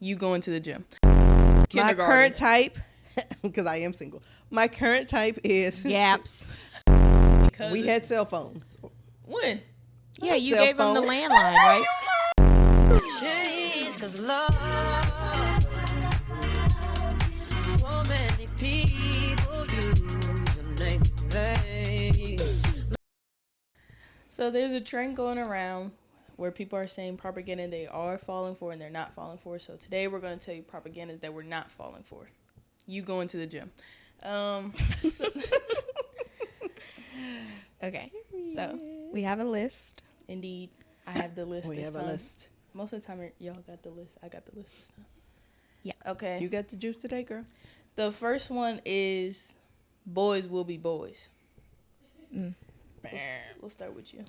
You going to the gym. My current type, because I am single. My current type is gaps. Because we had cell phones. When? Yeah, you cell gave them the phone. landline, right? Jeez, 'cause love, so many people use anything. So there's a trend going around where people are saying propaganda they are falling for and they're not falling for. So today we're going to tell you propagandas that we're not falling for. You going to the gym. Okay, so we have a list. Indeed, I have the list We this have time. a list. Most of the time, y'all got the list. I got the list this time. Yeah. Okay. You got the juice today, girl? The first one is boys will be boys. We'll start with you.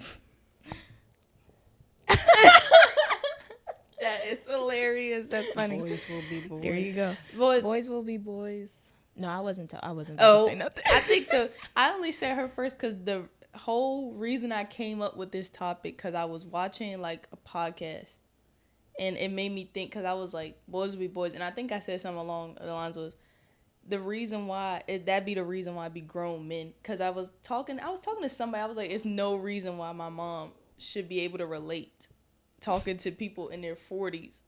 That is hilarious. That's funny. Boys will be boys. There you go. Boys will be boys. No, I wasn't going to Oh, say nothing. I think I only said her first because the whole reason I came up with this topic because I was watching like a podcast and it made me think because I was like boys will be boys and I think I said something along the lines was the reason why that'd be the reason why I be grown men because I was talking to somebody I was like it's no reason why my mom should be able to relate talking to people in their 40s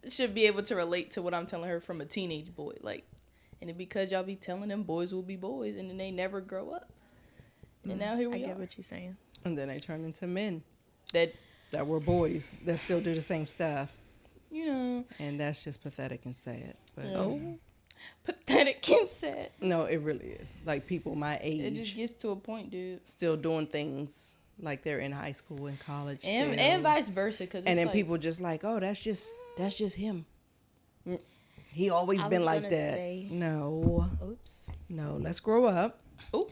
should be able to relate to what I'm telling her from a teenage boy like. And it's because y'all be telling them boys will be boys, and then they never grow up. And now here we are. I get what you're saying. And then they turn into men That, that were boys that still do the same stuff. you know. And that's just pathetic and sad. But Pathetic and sad. no, it really is. Like people my It just age gets to a point, dude. still doing things like they're in high school and college. And, still. and vice versa. Cause And then like, people just like, oh, that's just him. He always been like that. No, let's grow up. Ooh.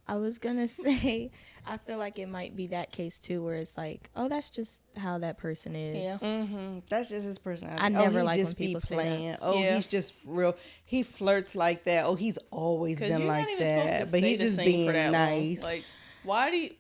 I was going to say, I feel like it might be that case too, where it's like, oh, that's just how that person is. Yeah. Mm-hmm. That's just his personality. I never he like just when people be say playing. that. Oh, Yeah. he's just real. He flirts like that. Oh, he's always 'cause been you're like not even that. supposed to But stay he's the just same being for that nice. long.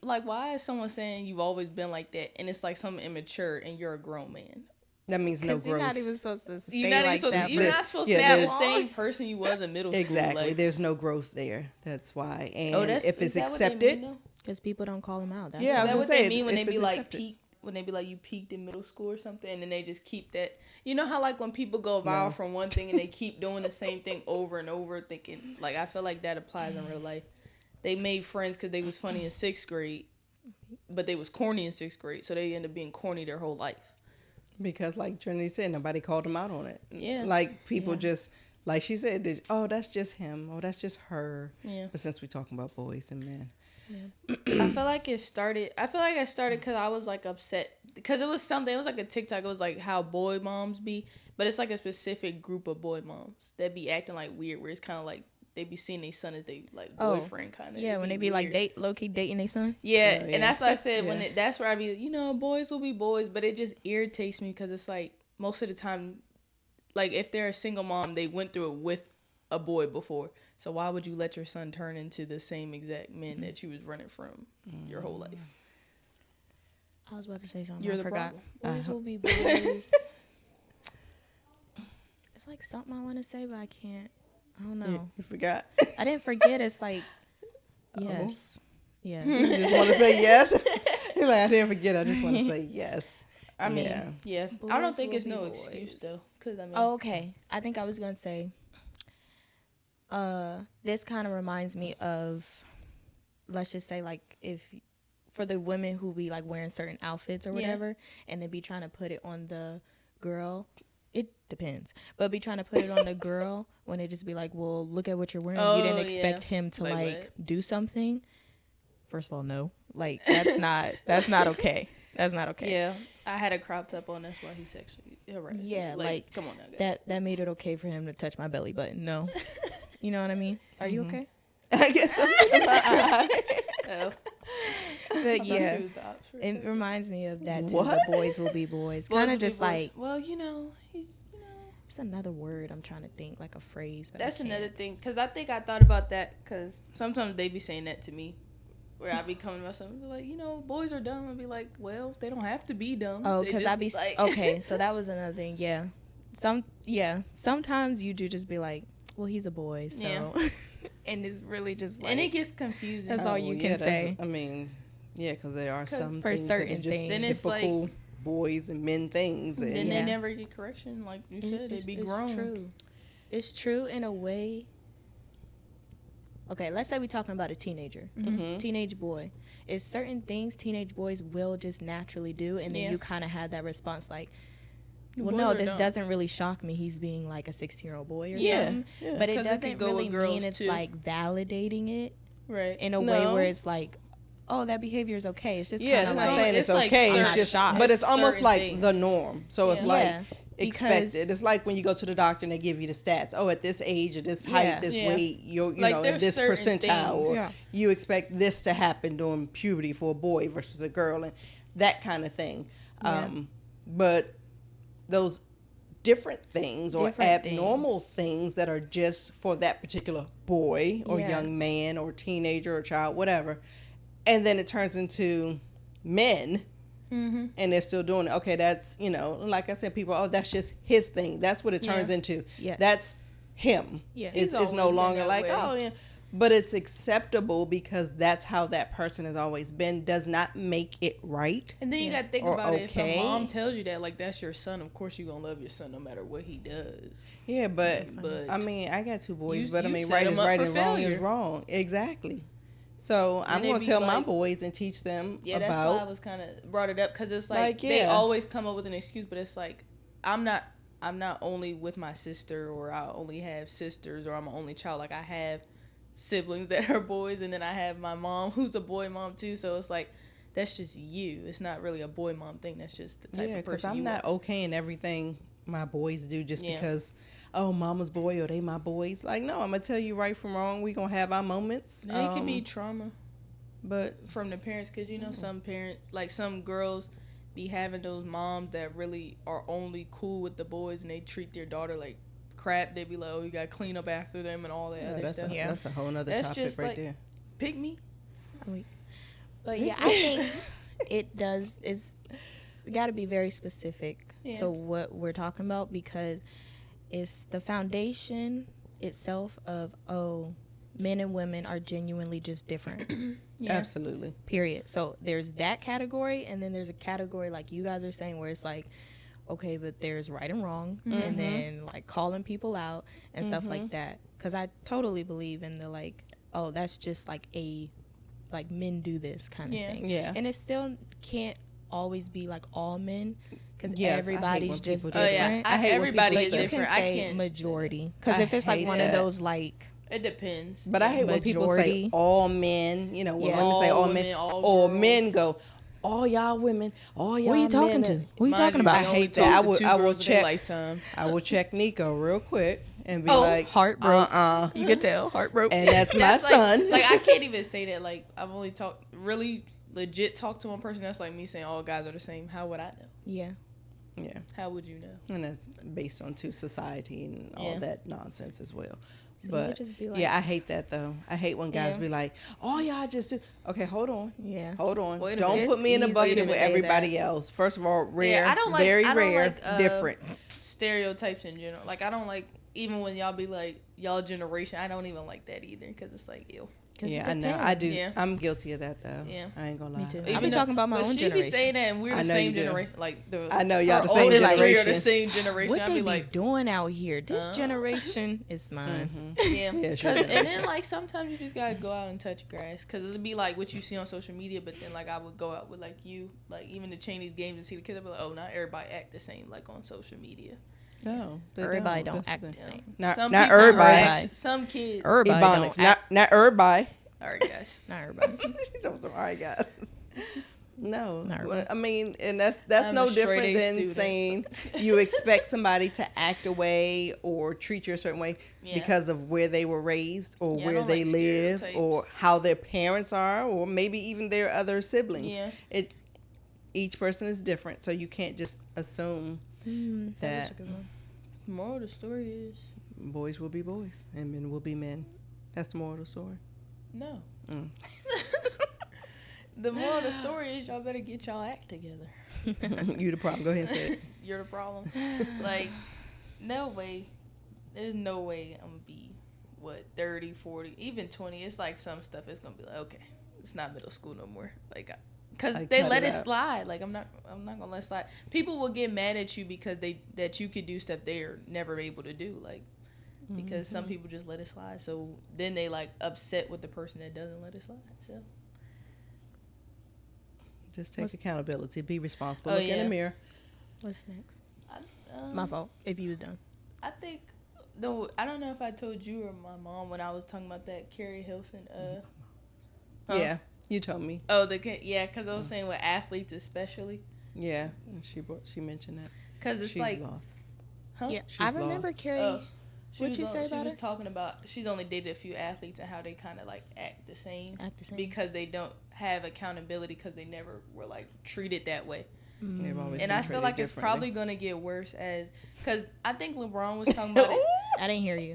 Like, why is someone saying you've always been like that? And it's like something immature and you're a grown man. That means no Because growth. you're not even supposed to stay You're not, like even supposed that. to, you're not supposed to Yeah, have the there's- same person you was in middle school. Exactly. Like, There's no growth there. That's why. And if is it's that what they accepted, mean, though? Because people don't call them out. That's Yeah, I Is that was what gonna they say, mean when if they be it's like accepted. peak? When they be like you peaked in middle school or something, and then they just keep that. You know how like when people go viral from one thing and they keep doing the same thing over and over, thinking like I feel like that applies in real life. They made friends because they was funny in 6th grade, but they was corny in 6th grade, so they end up being corny their whole life. because like Trinity said, nobody called him out on it. Yeah. Like people just, like she said, oh, that's just him. Oh, that's just her. Yeah. But since we're talking about boys and men. I feel like it started. I feel like I started because I was like upset because it was something. It was like a TikTok. It was like how boy moms be, but it's like a specific group of boy moms that be acting like weird. Where it's kind of like they be seeing their son as they like boyfriend kind of. Yeah, when they be like low key dating their son. Yeah, Oh, and yeah. that's what I said Yeah. that's where I be. Boys will be boys, but it just irritates me because it's like most of the time, like if they're a single mom, they went through it with a boy before. So why would you let your son turn into the same exact men that you was running from your whole life? I was about to say something. You're I the forgot. problem. Boys will be boys. It's like something I want to say, but I can't. I don't know. You forgot. I didn't forget. It's like, yes. Yeah. You just want to say yes? He's like, I didn't forget. I just want to say yes. I mean, yeah. I don't Boys think will it's be no boys. excuse though, because I mean, Oh, okay. I think I was going to say, this kind of reminds me of, let's just say, like, if for the women who be like wearing certain outfits or whatever, and they be trying to put it on the girl. It depends, but be trying to put it on the girl when they just be like, well, look at what you're wearing. You didn't expect him to like do something. First of all, no, like that's not okay. That's not okay. yeah, I had a crop top on. That's why he sexually harassed me. Yeah, like come on now, guys. that made it okay for him to touch my belly button. No, you know what I mean? Are you okay? I guess Oh. But yeah, She was the opposite. it reminds me of that too. What? The boys will be boys. Boys Kind will of be just boys. like, well, he's it's another word I'm trying to think, like a phrase. But That's I can't. another thing, because I think I thought about that, because sometimes they be saying that to me, where I be coming to myself and be like, boys are dumb. I'd be like, well, they don't have to be dumb. Oh, They because just, I be like, okay. So that was another thing. Yeah, sometimes you do just be like, well, he's a boy, so. Yeah. And it's really just like. And it gets confusing. That's all you can say. I mean, yeah, because there are some for things certain that are just things. typical boys and men things. And and then they never get correction, like you said. They be grown. It's true. It's true in a way. Okay, let's say we're talking about a teenager, teenage boy. It's certain things teenage boys will just naturally do, and then you kind of have that response like, well, no, this doesn't really shock me. He's being like a 16-year-old boy or something. Yeah. But it doesn't really mean it's like validating it in a way where it's like, oh, that behavior is okay. It's just kind of like, saying it's like okay. It's just shocked. But it's almost like things. the norm. So it's like expected. Because it's like when you go to the doctor and they give you the stats. Oh, at this age, at this height, this weight, you like know, in this percentile, things. or you expect this to happen during puberty for a boy versus a girl, and that kind of thing. But those different things or abnormal things that are just for that particular boy or young man or teenager or child, whatever, and then it turns into men. And they're still doing it. Okay, that's, you know, like I said, people, oh, that's just his thing. That's what it turns into. Yeah. That's him. Yeah. It's no longer like, oh, yeah. But it's acceptable because that's how that person has always been. Does not make it right. And then you got to think about it. If a mom tells you that, like, that's your son, of course you're going to love your son no matter what he does. Yeah, but I mean, I got two boys, but I mean, right is right and wrong is wrong. Exactly. So I'm going to tell my boys and teach them about. That's why I was kind of brought it up, because it's like they always come up with an excuse, but it's like, I'm not only with my sister, or I only have sisters, or I'm an only child. Like, I have siblings that are boys, and then I have my mom who's a boy mom too. So it's like, that's just you. It's not really a boy mom thing. That's just the type of person you are. I'm not okay in everything my boys do just because, oh, mama's boy or they my boys. Like, no, I'm gonna tell you right from wrong. We gonna have our moments. And it could be trauma, but from the parents, because you know some parents, like some girls, be having those moms that really are only cool with the boys, and they treat their daughter like crap. They be like, oh, you gotta clean up after them and all that other stuff. That's a whole nother topic just right there. Pick me. But yeah, I think it's got to be very specific to what we're talking about, because it's the foundation itself of, oh, men and women are genuinely just different. Absolutely. Period. So there's that category, and then there's a category like you guys are saying where it's like, okay, but there's right and wrong, and then like calling people out and stuff like that. Because I totally believe in the like, oh, that's just like men do this kind of thing. Yeah. And it still can't always be like all men, because everybody's just different. I hate everybody is different. You can say majority, because if it's like one of those like, it depends. But I hate when people say all men. You know, when women say all men, or men go, all y'all women, all y'all men. Who are you talking to? Who are you talking about? I hate that. I will check. I will check Nico real quick and be like, heartbroken. You could tell, heartbroken. And that's my son. Like, I can't even say that. Like, I've only really legit talked to one person. That's like me saying all guys are the same. How would I know? Yeah. How would you know? And that's based on society and all that nonsense as well. So but just be like, I hate that though. I hate when guys be like, "Oh, y'all just do." Okay, hold on. Yeah. Hold on. Don't put me in a bucket with everybody else. First of all, rare. I don't like, very I don't rare. Like, different. Stereotypes in general. Like, I don't like, even when y'all be like, y'all generation, I don't even like that either, because it's like, ew. Yeah, I know. I do. Yeah. I'm guilty of that though. Yeah. I ain't gonna lie. Me too. I've been talking about my own generation. She be saying that, and we're the same generation. Like, I know y'all the same generation. Three are the same generation. What they be doing out here? This generation is mine. Yeah. And then like sometimes you just gotta go out and touch grass, because it'll be like what you see on social media. But then like I would go out with like you, like even to Chinese games and see the kids. I'd be like, oh, not everybody act the same like on social media. No, everybody don't act the same. Not everybody. Some kids. Everybody don't act. Not everybody. All right, guys. Not everybody. All right, guys. No, well, I mean, and that's no different than saying you expect somebody to act a way or treat you a certain way because of where they were raised or where they live or how their parents are or maybe even their other siblings. Yeah. Each person is different, so you can't just assume that. The moral of the story is boys will be boys and men will be men. That's the moral of the story. No. The moral of the story is y'all better get y'all act together. You the problem. Go ahead and say it. You're the problem. Like, no way. There's no way I'm gonna be 30, 40, even 20. It's like some stuff is gonna be like, okay, it's not middle school no more. Like, because they let it slide. Like, I'm not gonna let it slide. People will get mad at you because that you could do stuff they're never able to do. Like, because some people just let it slide. So then they like upset with the person that doesn't let it slide. So just take accountability. Be responsible. Look in the mirror. What's next? My fault. If you was done. I think, though, I don't know if I told you or my mom when I was talking about that Carrie Hilson. Yeah, you told me. Oh, because I was saying with athletes especially. Yeah, and she mentioned that. Because it's she's like, lost. huh? Yeah, She's I remember lost. Carrie. What'd you say about She was her? talking about she's only dated a few athletes and how they kind of like act the same because they don't have accountability because they never were like treated that way. They've always And been I feel like it's differently. probably gonna get worse because I think LeBron was talking about it. I didn't hear you.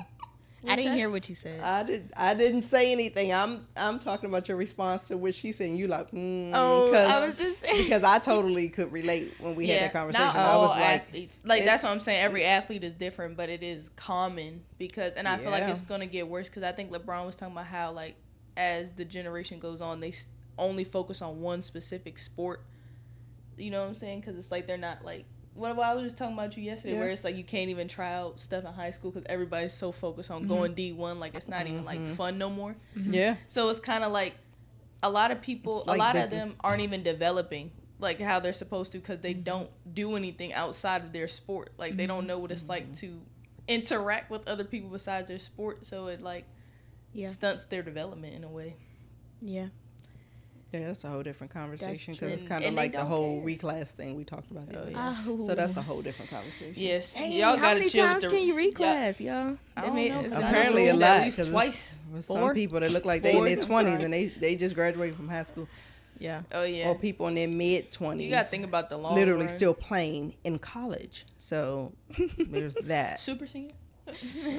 I didn't hear what you said. I didn't say anything. I'm talking about your response to what she said. And you like, I was just saying. because I totally could relate when we had that conversation. Not I all was like, athletes. Like that's what I'm saying. Every athlete is different, but it is common and I feel like it's gonna get worse because I think LeBron was talking about how like as the generation goes on, they only focus on one specific sport. You know what I'm saying? Because it's like they're not like what I was just talking about you yesterday, where it's like you can't even try out stuff in high school because everybody's so focused on going D1, like it's not even like fun no more. Yeah. So it's kind of like a lot of people, like a lot business. of them aren't even developing like how they're supposed to because they don't do anything outside of their sport. Like they don't know what it's like to interact with other people besides their sport. So it like stunts their development in a way. Yeah. Yeah, that's a whole different conversation true. because it's kind of And like they the don't whole care. reclass thing we talked about earlier. Oh. So that's a whole different conversation. Yes, Dang, y'all how gotta many chill times with the. can you reclass, y'all? I don't know, 'cause I know Apparently a some lot. at least 'cause twice. With Four? some people that look like they in their 4? 20s and they just graduated from high school. Yeah. Oh yeah. Or people in their mid 20s. You gotta think about the long literally run. still playing in college. So there's that. Super senior. So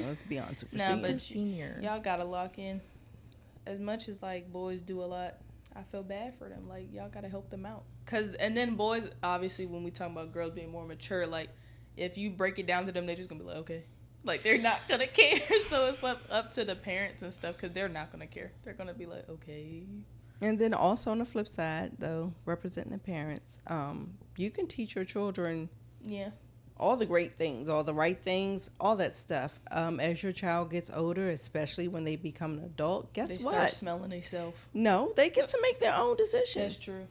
let's be on super Nah, senior. but Senior. y'all gotta lock in. As much as like boys do a lot, I feel bad for them. Like y'all gotta help them out. And then boys, obviously, when we talk about girls being more mature, like if you break it down to them, they're just gonna be like, okay, like they're not gonna care. So it's up to the parents and stuff because they're not gonna care. They're gonna be like, okay. And then also on the flip side, though, representing the parents, you can teach your children all the great things, all the right things, all that stuff. As your child gets older, especially when they become an adult, guess They what? start smelling themselves. No, they get to make their own decisions. That's true.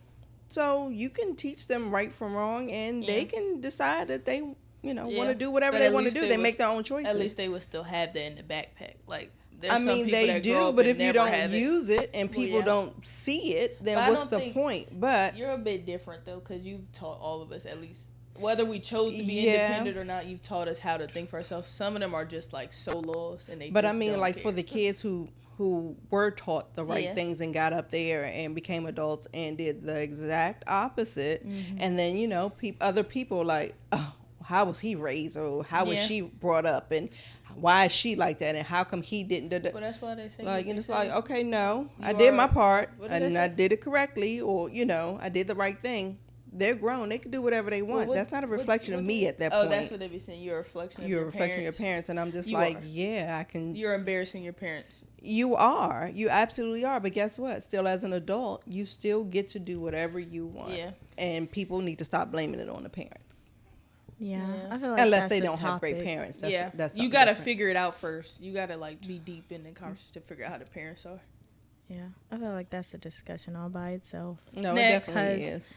So you can teach them right from wrong, and they can decide that they, want to do whatever But they at want to least do. They make their own choices. At least they would still have that in the backpack. Like, there's I some mean, people they that grow do, up but and if you never don't have it. use it and people yeah. don't see it, then But I what's don't the think point? But you're a bit different, though, because you've taught all of us, at least, whether we chose to be Yeah. independent or not, you've taught us how to think for ourselves. Some of them are just, like, so lost, and they But just I mean, don't like care. for the kids who were taught the right Yeah. things and got up there and became adults and did the exact opposite, and then other people like, oh, how was he raised, or how was Yeah. she brought up, and why is she like that, and how come he didn't do that? But that's why they say Like, what and they it's say. like, okay, no, I You did are- my part, what did and they I say? did it correctly, or I did the right thing. They're grown; they can do whatever they want. what- That's not a what- reflection of what me do- at that Oh, point. that's what they be saying. You're a reflection of You're a your reflection parents. of your parents, and I'm just You like, are. yeah, I can. You're embarrassing your parents. You are. You absolutely are. But guess what? Still, as an adult, you still get to do whatever you want. Yeah. And people need to stop blaming it on the parents. Yeah. Yeah. I feel like Unless that's they a don't have great topic. parents. That's you something got to different. figure it out first. You got to, like, be deep in the conversation to figure out how the parents are. Yeah. I feel like that's a discussion all by itself. No, Next. it definitely is.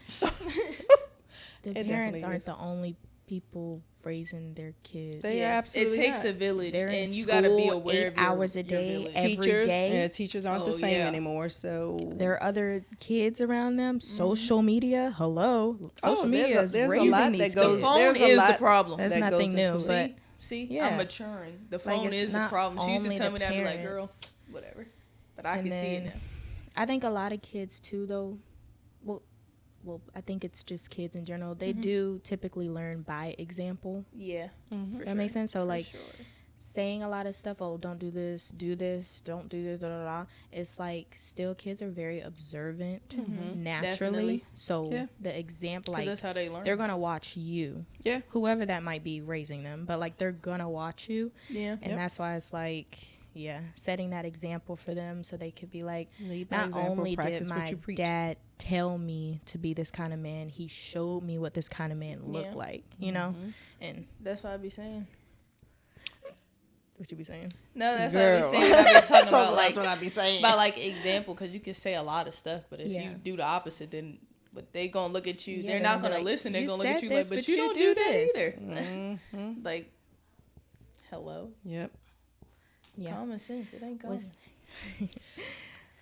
The It parents definitely aren't is. the only people raising their kids. They Yeah. absolutely It takes not. a village, They're and in you got to be school aware 8 of your, hours a your day, village. every Teachers, day. yeah, teachers aren't the Oh, same yeah. anymore. So There are other kids around them. Social media. Hello. Social media is there's a raising lot these that goes. The kids. phone there's a is the lot problem. That's that nothing goes new, into but it. See, Yeah. I'm maturing. The Like, phone it's is the not problem. She used to only tell the me that, I'd be like, girl, parents. whatever. But I And can see it then- now. I think a lot of kids too, though. Well, I think it's just kids in general. They do typically learn by example. Yeah. Mm-hmm. For That makes sense. So, For like, sure. saying a lot of stuff. Oh, don't do this, don't do this, da, da, da. It's like still kids are very observant naturally. Definitely. So the example, like that's how they learn. they're gonna watch you. Yeah. Whoever that might be raising them, but like they're gonna watch you. Yeah. And that's why it's like, yeah, setting that example for them so they could be like, Lead by not example, only did practice what my you preach. dad tell me to be this kind of man, he showed me what this kind of man looked like, you know? And That's what I be saying. what you be saying? No, that's Girl. what I be saying. When I be talking about That's like what I be saying. about like example, because you can say a lot of stuff, but if Yeah. you do the opposite, then but they gonna look at you. Yeah, they're they're not gonna be gonna like, listen. They're "You gonna look at said you this, like, but but you you don't do do that this." either. Like, hello, Yep. Yeah. common sense. It ain't common.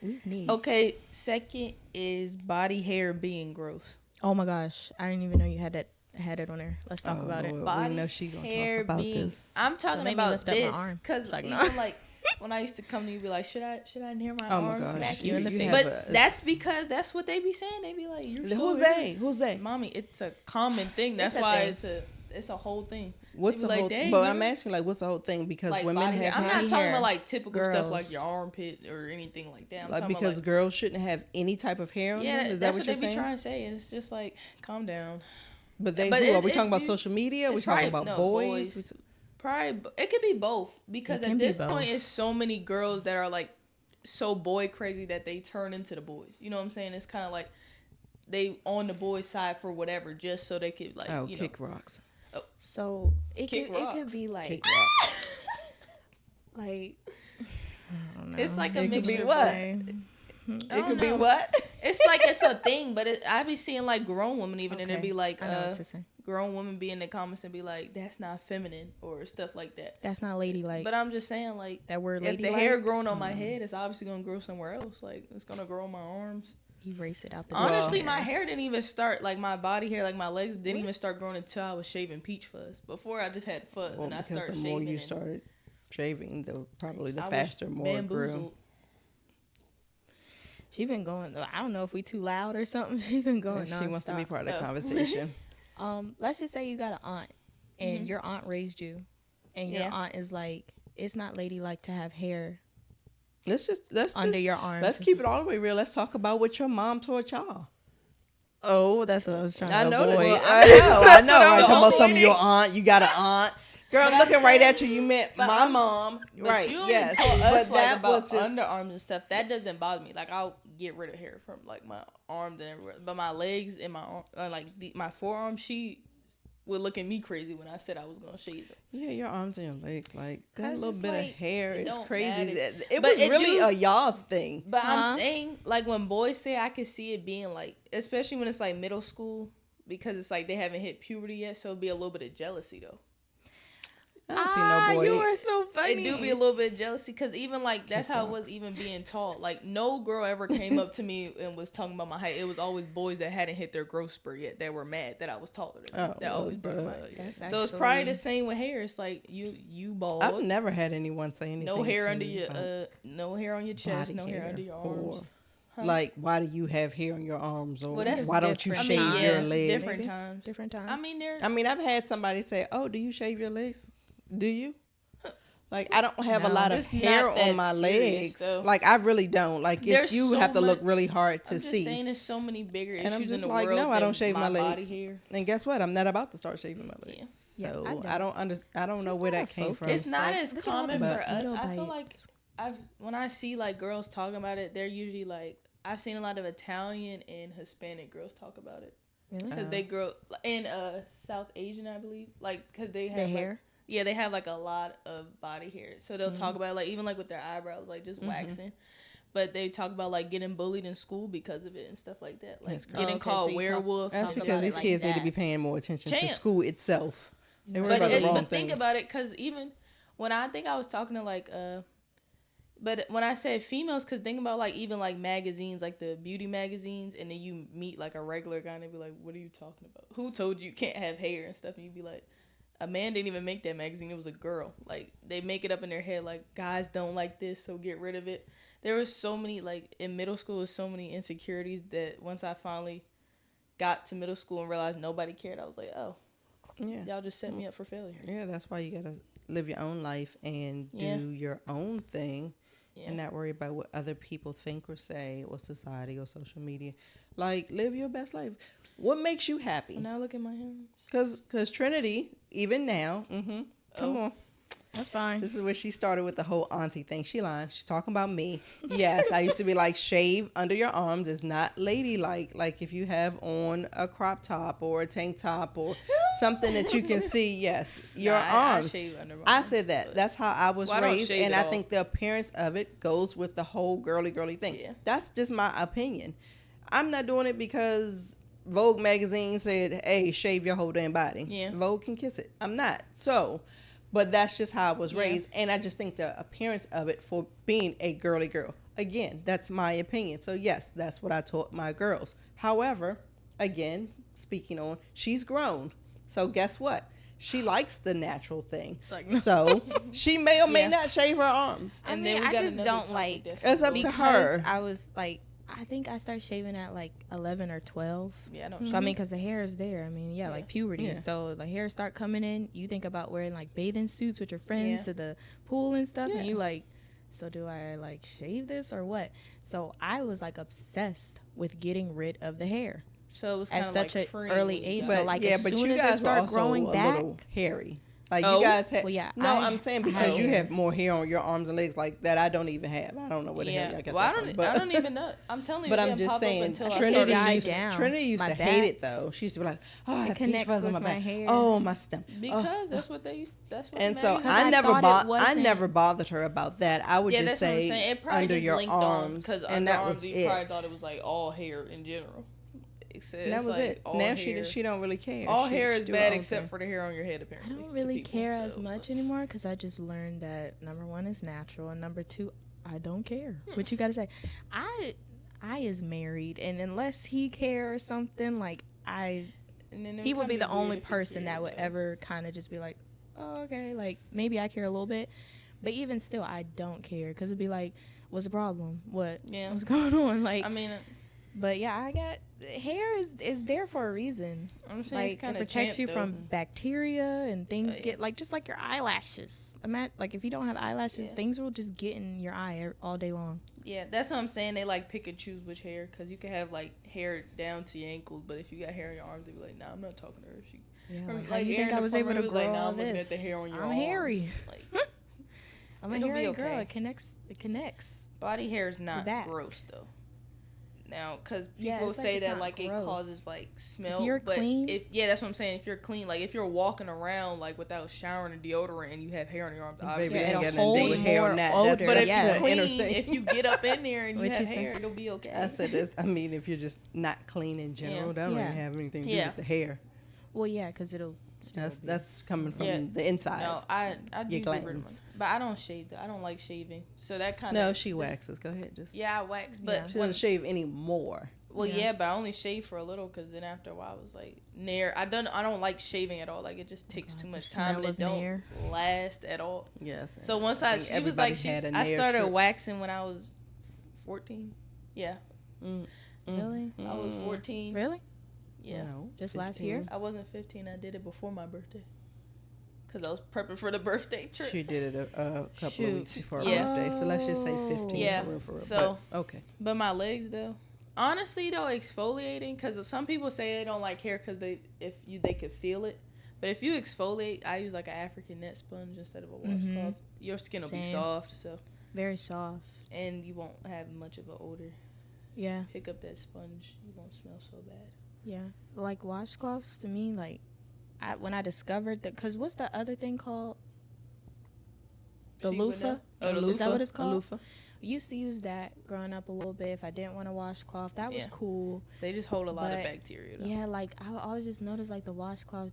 We need. Okay, second is body hair being gross. Oh my gosh, I didn't even know you had it on there. Let's talk about it. Lord, Body we know she gonna hair talk about being. this. I'm talking Don't make me about lift up my this arm. because It's like, even no. like when I used to come to you, be like, should I near my Oh my arms? gosh. Smack you in the You face. have But a- that's because that's what they be saying. They be like, you're so Who's hair. they? Who's they? Mommy, it's a common thing. That's It's a why thing. it's a whole thing. What's They the be whole? "Dang, But girl." I'm asking, like, what's the whole thing? Because Like women body have hair. I'm hair. not Body talking hair. about like typical stuff Girls. like your armpit or anything like that. I'm Like, talking because about girls shouldn't have any type of hair on yeah, them. Is that that's what what you're they be saying? trying to say. It's just like calm down. But they But who? Are it- we it talking about do- social media? Are we it's talking probably- about no, boys? boys. Probably it could be both because It can at be this both. point it's so many girls that are like so boy crazy that they turn into the boys. You know what I'm saying? It's kind of like they on the boys side for whatever just so they could like Oh, you kick know. rocks. So it Kick could rocks. be like Kick rocks. like I don't know. It's like a It could be mixture. what? Of It don't could be know. what? It's like it's a thing, but I be seeing like grown women even, and it'd be like I know what to say. grown women be in the comments and be like, "That's not feminine" or stuff like that. That's not ladylike. But I'm just saying, like, That word if the ladylike? hair growing on my head, it's obviously gonna grow somewhere else. Like it's gonna grow on my arms. Erase it out the Honestly, dictionary. my hair didn't even start, like my body hair, like my legs didn't even start growing until I was shaving peach fuzz. Before I just had fuzz, Well, and I because started the shaving. more you and started shaving, the probably the I was faster more it grew. bamboozled. She been going. I don't know if we too loud or something. She been going. She wants to be nonstop. part of the Oh. conversation. Let's just say you got an aunt, and your aunt raised you, and your Yeah. aunt is like, it's not ladylike to have hair Let's under just, your arms. Let's keep it all the way real. Let's talk about what your mom taught y'all. Oh, that's what I was trying I to know. That, avoid. well, I know. I'm the talking about only some of way your they- aunt. You got an aunt. Girl, I'm But I'm looking right saying- at you. You meant but my I'm- mom. But Right. you only Yes. taught us But like that about was just underarms and stuff. That doesn't bother me. Like I'll get rid of hair from like my arms and everywhere. But my legs and my arm, my forearm, she would look at me crazy when I said I was gonna shave it. Yeah, your arms and your legs, like that 'Cause little it's bit of like, hair it is don't crazy. matter. It But was it really do- a y'all's thing. But Huh? I'm saying, like, when boys say I could see it being like, especially when it's like middle school, because it's like they haven't hit puberty yet, so it'd be a little bit of jealousy though. I don't see no boy. You are so funny. It do be a little bit of jealousy, because even like that's how it was even being taught. Like no girl ever came up to me and was talking about my height. It was always boys that hadn't hit their growth spurt yet that were mad that I was taller than them. Oh, That always brought duh. my height. That's So it's probably the same with hair. It's like you bald. I've never had anyone say anything. No hair to under me your about no hair on your chest, body no hair under your or, arms. like, why do you have hair on your arms? Or Well, that's why don't you different. shave I mean, your yeah, legs? different times. different time. I mean, they're I mean, I've had somebody say, "Oh, do you shave your legs? Do you?" Like, I don't have a No. lot of It's hair not that on my serious, legs. though. Like, I really don't. Like, There's if you so have to look much- really hard to I'm just see. saying there's so many bigger And I'm issues in just the like, world. no, I don't than shave my body legs. hair. And guess what? I'm not about to start shaving my legs. Yeah, So I I don't. I don't know just where not that a came focus. from. It's not like, as look at all the common for us. mosquito I feel like bites. when I see like girls talking about it, they're usually like I've seen a lot of Italian and Hispanic girls talk about it Really? because they grow in South Asian, I believe, like because they have The like, hair? Yeah, they have like a lot of body hair, so they'll talk about it, like even like with their eyebrows, like just waxing. But they talk about like getting bullied in school because of it and stuff like that, like That's getting crazy. called Okay, so you werewolf. That's talk because about these it like kids need to that. be paying more attention to Champ. school itself. They worry But, about the wrong but things. think about it, because even when I think I was talking to like but when I said females, because think about like even like magazines, like the beauty magazines, and then you meet like a regular guy and they be like, what are you talking about? Who told you can't have hair and stuff? And you'd be like, a man didn't even make that magazine, it was a girl. Like they make it up in their head like guys don't like this, so get rid of it. There was so many, like in middle school, was so many insecurities that once I finally got to middle school and realized nobody cared, I was like, oh, Yeah. y'all just set me up for failure. Yeah, that's why you gotta live your own life and do your own thing. And not worry about what other people think or say or society or social media. Like, live your best life. What makes you happy? Now look at my hair. Because Trinity, even now, come on. That's fine. This is where she started with the whole auntie thing. She lying. She's talking about me. Yes, I used to be like, shave under your arms is not ladylike. Like if you have on a crop top or a tank top or something that you can see, yes, your arms. I shave under my I arms, said that. but- That's how I was Well, I don't raised. shave And at I all. think the appearance of it goes with the whole girly thing. Yeah. That's just my opinion. I'm not doing it because Vogue magazine said, hey, shave your whole damn body. Yeah. Vogue can kiss it. I'm not. So, but that's just how I was Yeah. raised. And I just think the appearance of it for being a girly girl. Again, that's my opinion. So, yes, that's what I taught my girls. However, again, speaking on, she's grown. So, guess what? She likes the natural thing. It's like, no. So, she may or may Yeah. not shave her arm. I And mean, then we I got just another don't topic like. that's It's up Because to her. I was like, I think I started shaving at like 11 or 12. Yeah, I don't. So I mean, because the hair is there. I mean, yeah, like puberty. Yeah. So the hair start coming in. You think about wearing like bathing suits with your friends Yeah. to the pool and stuff, Yeah. and you like, so do I like shave this or what? So I was like obsessed with getting rid of the hair So it was at kind of such like an freeing early when you age. got- So like as soon as it start growing a back, little hairy. Like Oh? you guys had. Well, yeah, No, I'm saying because you hair. have more hair on your arms and legs like that. I don't even have. I don't know where the hell y'all got well, that from. But I don't even know. I'm telling you, But it I'm didn't just pop up saying, until I Trinity started died used, using- down. Trinity used My to back. hate it though. She used to be like, "Oh, I have peach connects fuzz on with my my back. hair. Oh, my stem." because that's what they used. That's what. And made so it. 'Cause I I never thought it I wasn't- never bothered her about that. I would Yeah, just that's what I'm say saying. It probably under just your linked on arms, because and that was you it. probably thought it was like all hair in general. Except And that it's was like it. all Now hair. she don't really care. all She- hair she is do her bad own except thing. for the hair on your head. I Apparently, don't to really people, care as so, much but- anymore because I just learned that number one is natural and number two, I don't care. What you gotta say? I is married, and unless he care or something, like And then it he would be kinda the weird only if you person that cared, would though. ever kind of just be like, oh, okay, like maybe I care a little bit, but even still, I don't care because it'd be like, what's the problem? Yeah. What's going on? Like, I mean, but yeah, I got hair is there for a reason. I'm saying Like it's kind it of protects you from bacteria and things yeah. get like just like your eyelashes. Like if you don't have eyelashes, Yeah. things will just get in your eye all day long. Yeah, that's what I'm saying. They like pick and choose which hair because you can have like hair down to your ankles, but if you got hair on your arms, they be like, "Nah, I'm not talking to her." She Yeah, Or, like, how you Aaron think I the was plumber, able to he was grow like, "Nah, all I'm looking this? at the hair on your I'm arms." hairy. Like, I'm a It'll be hairy girl. okay. It connects. It connects. body hair is not back. gross though. Now, because Yeah, people it's like say it's that not like gross. it causes like smell. you're but clean- that's what I'm saying. If you're clean, like if you're walking around like without showering or deodorant and you have hair on your arms, Baby, obviously it ain't it'll got nothing to do hold with hair more on that. odor. But if Yeah. you're the inner clean, thing. if you get up in there and you What have you say? hair, it'll be okay. I said that. I mean, if you're just not clean in general, Yeah. that don't Yeah. really have anything to do Yeah. with the hair. Well, yeah, because it'll. still That's be- that's coming from Yeah. the inside. No, I Your do get rid of mine. glands. But I don't shave though. I don't like shaving. So that kind No, of she waxes. Go ahead, just Yeah, I wax, but Yeah. She doesn't shave anymore. well, Yeah. yeah, but I only shave for a little because then after a while I was like, Nair. I don't like shaving at all. Like it just takes God, too the much time and smell it of don't Nair. last at all. Yes. So once I I think she was like everybody had a I Nair started trip. waxing when I was 14. Yeah, Really? I was 14. Really? Yeah, No, Just last 15. year? I wasn't 15. I did it before my birthday because I was prepping for the birthday trip. She did it a couple Shoot. of weeks before her Yeah. birthday, so let's just say 15. Yeah. For real. So- But, okay. But my legs though, honestly though, exfoliating because some people say they don't like hair because they could feel it. But if you exfoliate, I use like an African net sponge instead of a washcloth. Your skin will be Same. soft, so Very soft. and you won't have much of an odor. Yeah. Pick up that sponge, you won't smell so bad. Yeah. Like washcloths to me, like when I discovered that, because what's the other thing called? The She would loofah? know. Oh, the Is that loofah? what it's called? Loofah. Used to use that growing up a little bit if I didn't want a washcloth. That was Yeah. cool. They just hold a lot of But, bacteria. Though. Yeah, like I always just noticed like the washcloth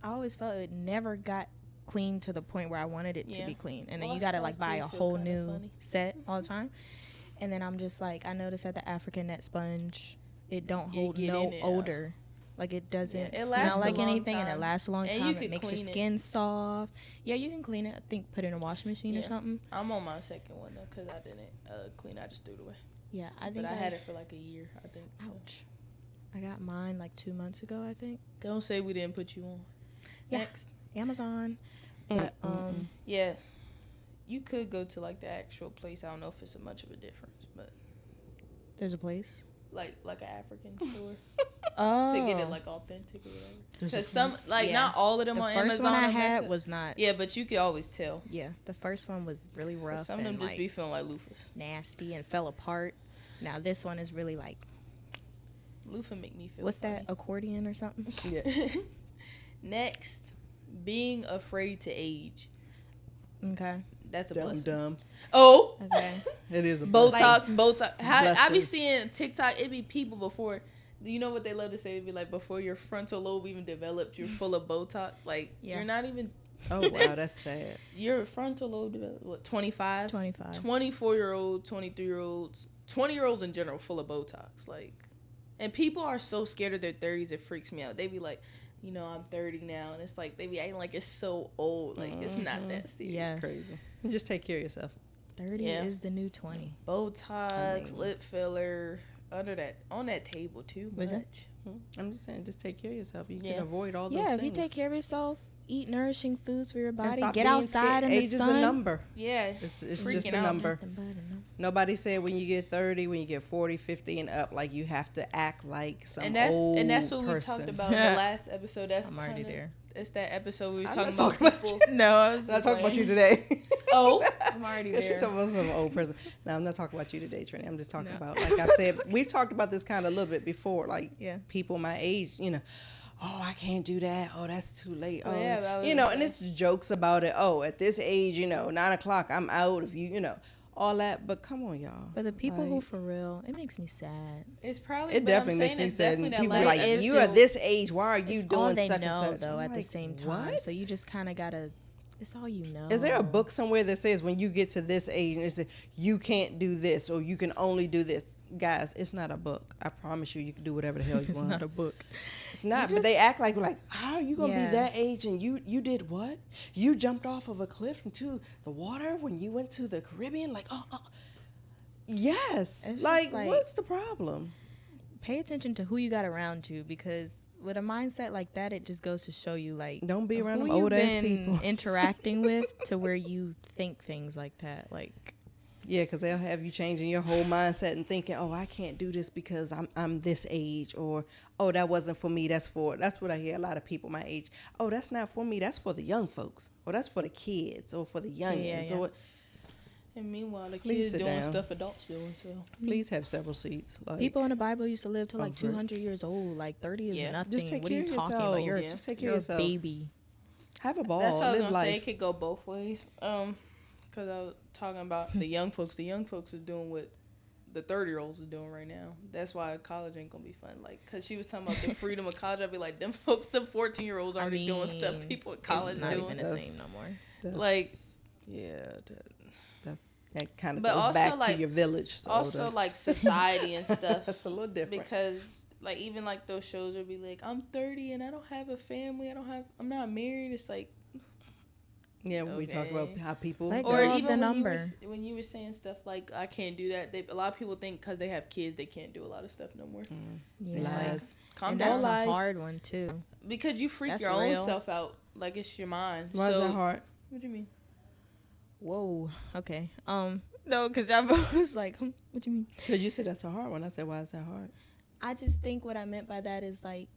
I always felt it never got clean to the point where I wanted it to Yeah. be clean. And then you gotta like Washcloths buy do a feel whole kinda new funny. set all the time. And then I'm just like, I noticed that the African net sponge, it don't It hold get no in it, odor. Like it doesn't it lasts smell a like long anything and it time. lasts a long And time. you It can makes your clean it. skin soft. Yeah, you can clean it. I think put it in a washing machine or Yeah. something. I'm on my second one though because I didn't clean. I just threw it away. Yeah, I But think I had it for like a year. I think. so. Ouch. I got mine like 2 months ago, I think. Don't say we didn't put you on. Yeah. Next. Amazon. But Yeah, you could go to like the actual place. I don't know if it's much of a difference, but there's a place. like an African store Oh, to get it like authentic or whatever. There's a Because some place? like not all of them the on first Amazon. one I are had messed up. was not. Yeah, but you could always tell. Yeah, the first one was really 'Cause rough some of them and just like be feeling like loofahs. nasty and fell apart. Now this one is really like, Loofah make me feel. what's funny. that, accordion or something? Yeah. Next, being afraid to age. Okay. That's a Dumb, blessing. dumb. Oh, Okay. It is a Botox. I be Blessing. seeing TikTok. It be people before. You know what they love to say? It'd be like before your frontal lobe even developed, you're full of Botox. Like Yeah. you're not even. Oh wow, that's sad. Your frontal lobe developed. What 25? 25. 24-year-old, 23-year-olds, 20-year-olds in general, full of Botox. Like, and people are so scared of their 30s. It freaks me out. They be like, you know, I'm 30 now, and it's like they be acting like it's so old. Like it's not that serious. Yes. Crazy. Just take care of yourself. 30 Yeah. is the new 20. Botox, lip filler, under that on that table too Was it? much. I'm just saying, just take care of yourself. You Yeah. can avoid all those Yeah, things. if you take care of yourself, eat nourishing foods for your And body, stop get being outside scared. in the Age sun. is a number. Yeah, It's Freaking just a out. number. Nothing but a number. Nobody said when you get 30, when you get 40, 50 and up, like you have to act like some and old that's what person. we talked about in the last episode. That's I'm already kinda- there. It's that episode we was I'm talking not about talking about people. No, I was I'm not talking about you today. Oh, I'm already Yeah, she's there. talking about some old person. No, I'm not talking about you today, Trini. I'm just talking No. about, like I said, we've talked about this kind of a little bit before, like Yeah. people my age, you know, oh, I can't do that. Oh, that's too late. Oh, yeah, but I was you know, gonna and say. it's jokes about it. Oh, at this age, you know, 9 o'clock, I'm out. If you know, all that. But come on, y'all. But the people who Like, for real, it makes me sad. It's probably. it but I'm definitely makes saying me it's sad. definitely And that people last like, it's you are just- this age. Why are you It's doing all they such know, and such? though, I'm at the like, same time. what? So you just kind of got to, it's all you know. Is there a book somewhere that says when you get to this age, and it says you can't do this or you can only do this? Guys, it's not a book. I promise you, you can do whatever the hell you It's want. not a book. It's not. You But they just- act like, how are you gonna Yeah. be that age and you did what? You jumped off of a cliff into the water when you went to the Caribbean? Like, yes. It's just Like, like- what's the problem? Pay attention to who you got around you, because with a mindset like that, it just goes to show you, like, Don't be around who them you've old ass been people. interacting with to where you think things like that. Like, Yeah, because they'll have you changing your whole mindset and thinking, oh, I can't do this because I'm this age, or oh, that wasn't for me. That's what I hear a lot of people my age. Oh, that's not for me. That's for the young folks, or that's for the kids, or for the youngins. yeah. Or And meanwhile, the Please kids sit doing down. stuff adults doing. So please have several seats. Like, people in the Bible used to live to like Over it. 200 years old. Like 30 is Yeah. nothing. Just take What are you care of talking yourself. about? You're, Yeah. Just take care you're of yourself. a baby. have a ball. that's what I was Live gonna say. It life. could go both ways. Because I was talking about the young folks. The young folks is doing what the 30-year-olds is doing right now. That's why college ain't gonna be fun. Like, cause she was talking about the freedom of college. I'd be like, them folks, the 14-year-olds already doing stuff people at college It's not doing. even the That's- same no more. That's- like- yeah, that kind of But goes also, back like- to your village. So Also, that's- like society and stuff. that's a little different. Because like even like those shows would be like, I'm 30 and I don't have a family. I'm not married. It's like, Yeah, when we talk about Okay. how people, Let or go of even the when number. when you were saying stuff like I can't do that. A lot of people think because they have kids they can't do a lot of stuff no more. Yeah. It's like, lies. calm And down, that's a Lies. hard one too. because you freak That's your own real. self out. Like it's your mind. Why is so that hard? what do you mean? Whoa. Okay. No, because y'all was like, what do you mean? Because you said that's a hard one. I said, why is that hard? I just think what I meant by that is like,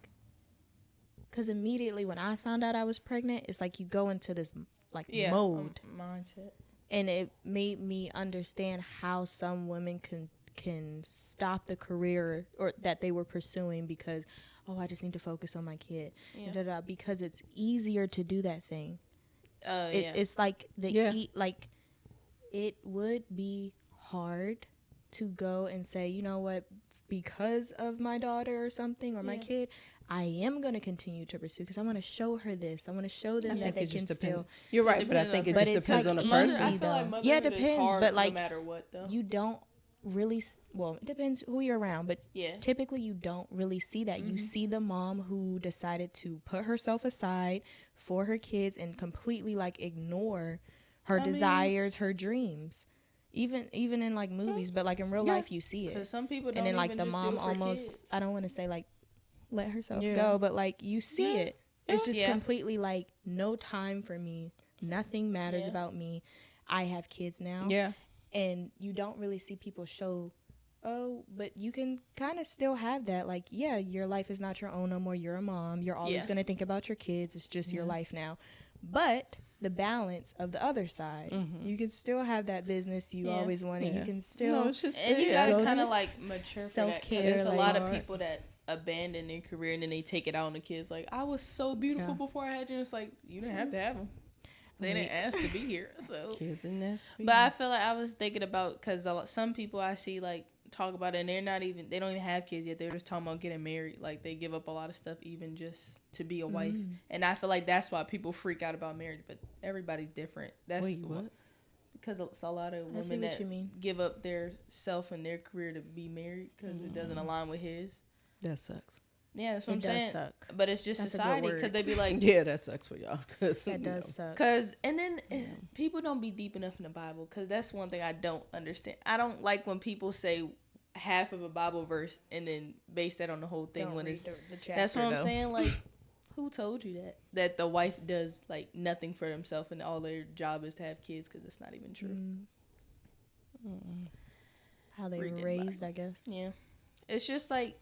because immediately when I found out I was pregnant, it's like you go into this like Yeah, mode, mindset. and it made me understand how some women can stop the career or that they were pursuing because, oh, I just need to focus on my kid, Yeah. because it's easier to do that thing. Yeah. It's like Yeah. like it would be hard to go and say, you know what, because of my daughter or something or my Yeah. kid, I am going to continue to pursue because I want to show her this. I want to show them that they it can just still. depends. You're right, but I depends think on- it But just it's depends like on the easy, person. I feel like though. motherhood Yeah, it is depends, hard but, like, no matter what though. You don't really, well, it depends who you're around, but Yeah. typically you don't really see that. You see the mom who decided to put herself aside for her kids and completely like ignore her desires, her dreams. Even in like movies, but like in real life you see Because it. some people don't And then like even the just do mom it for almost, kids. I don't want to say like let herself Yeah. go, but like you see it. It's just Yeah. completely like no time for me, nothing matters Yeah. about me. I have kids now. Yeah. And you don't really see people show, oh, but you can kind of still have that. Like, yeah, your life is not your own no more. You're a mom. You're always Yeah. going to think about your kids. It's just your life now. But the balance of the other side, you can still have that business you Yeah. always wanted. Yeah. You can still. No, it's just And you yeah. gotta Go kind to of like mature for that. 'Cause self-care, there's a like- lot of people that abandon their career and then they take it out on the kids. Like, I was so beautiful before I had you. It's like, you didn't have to have them. They didn't ask to be here. So, Kids in that. but I feel like I was thinking about, because some people I see like talk about it and they don't even have kids yet. They're just talking about getting married. Like, they give up a lot of stuff even just to be a wife. And I feel like that's why people freak out about marriage. But everybody's different. That's Wait, what? Because it's a lot of I see women what that you mean. give up their self and their career to be married because it doesn't align with his. That sucks. Yeah, that's what It I'm does saying. suck. But it's just That's a good society, word. because they be like, Yeah, that sucks for y'all. That does suck. and then people don't be deep enough in the Bible, because that's one thing I don't understand. I don't like when people say half of a Bible verse and then base that on the whole thing. Don't When read it's the chapter, that's what I'm though. saying. Like, who told you that the wife does like nothing for themselves and all their job is to have kids? Because it's not even true. How they Read were the raised, Bible. I guess. Yeah, it's just like,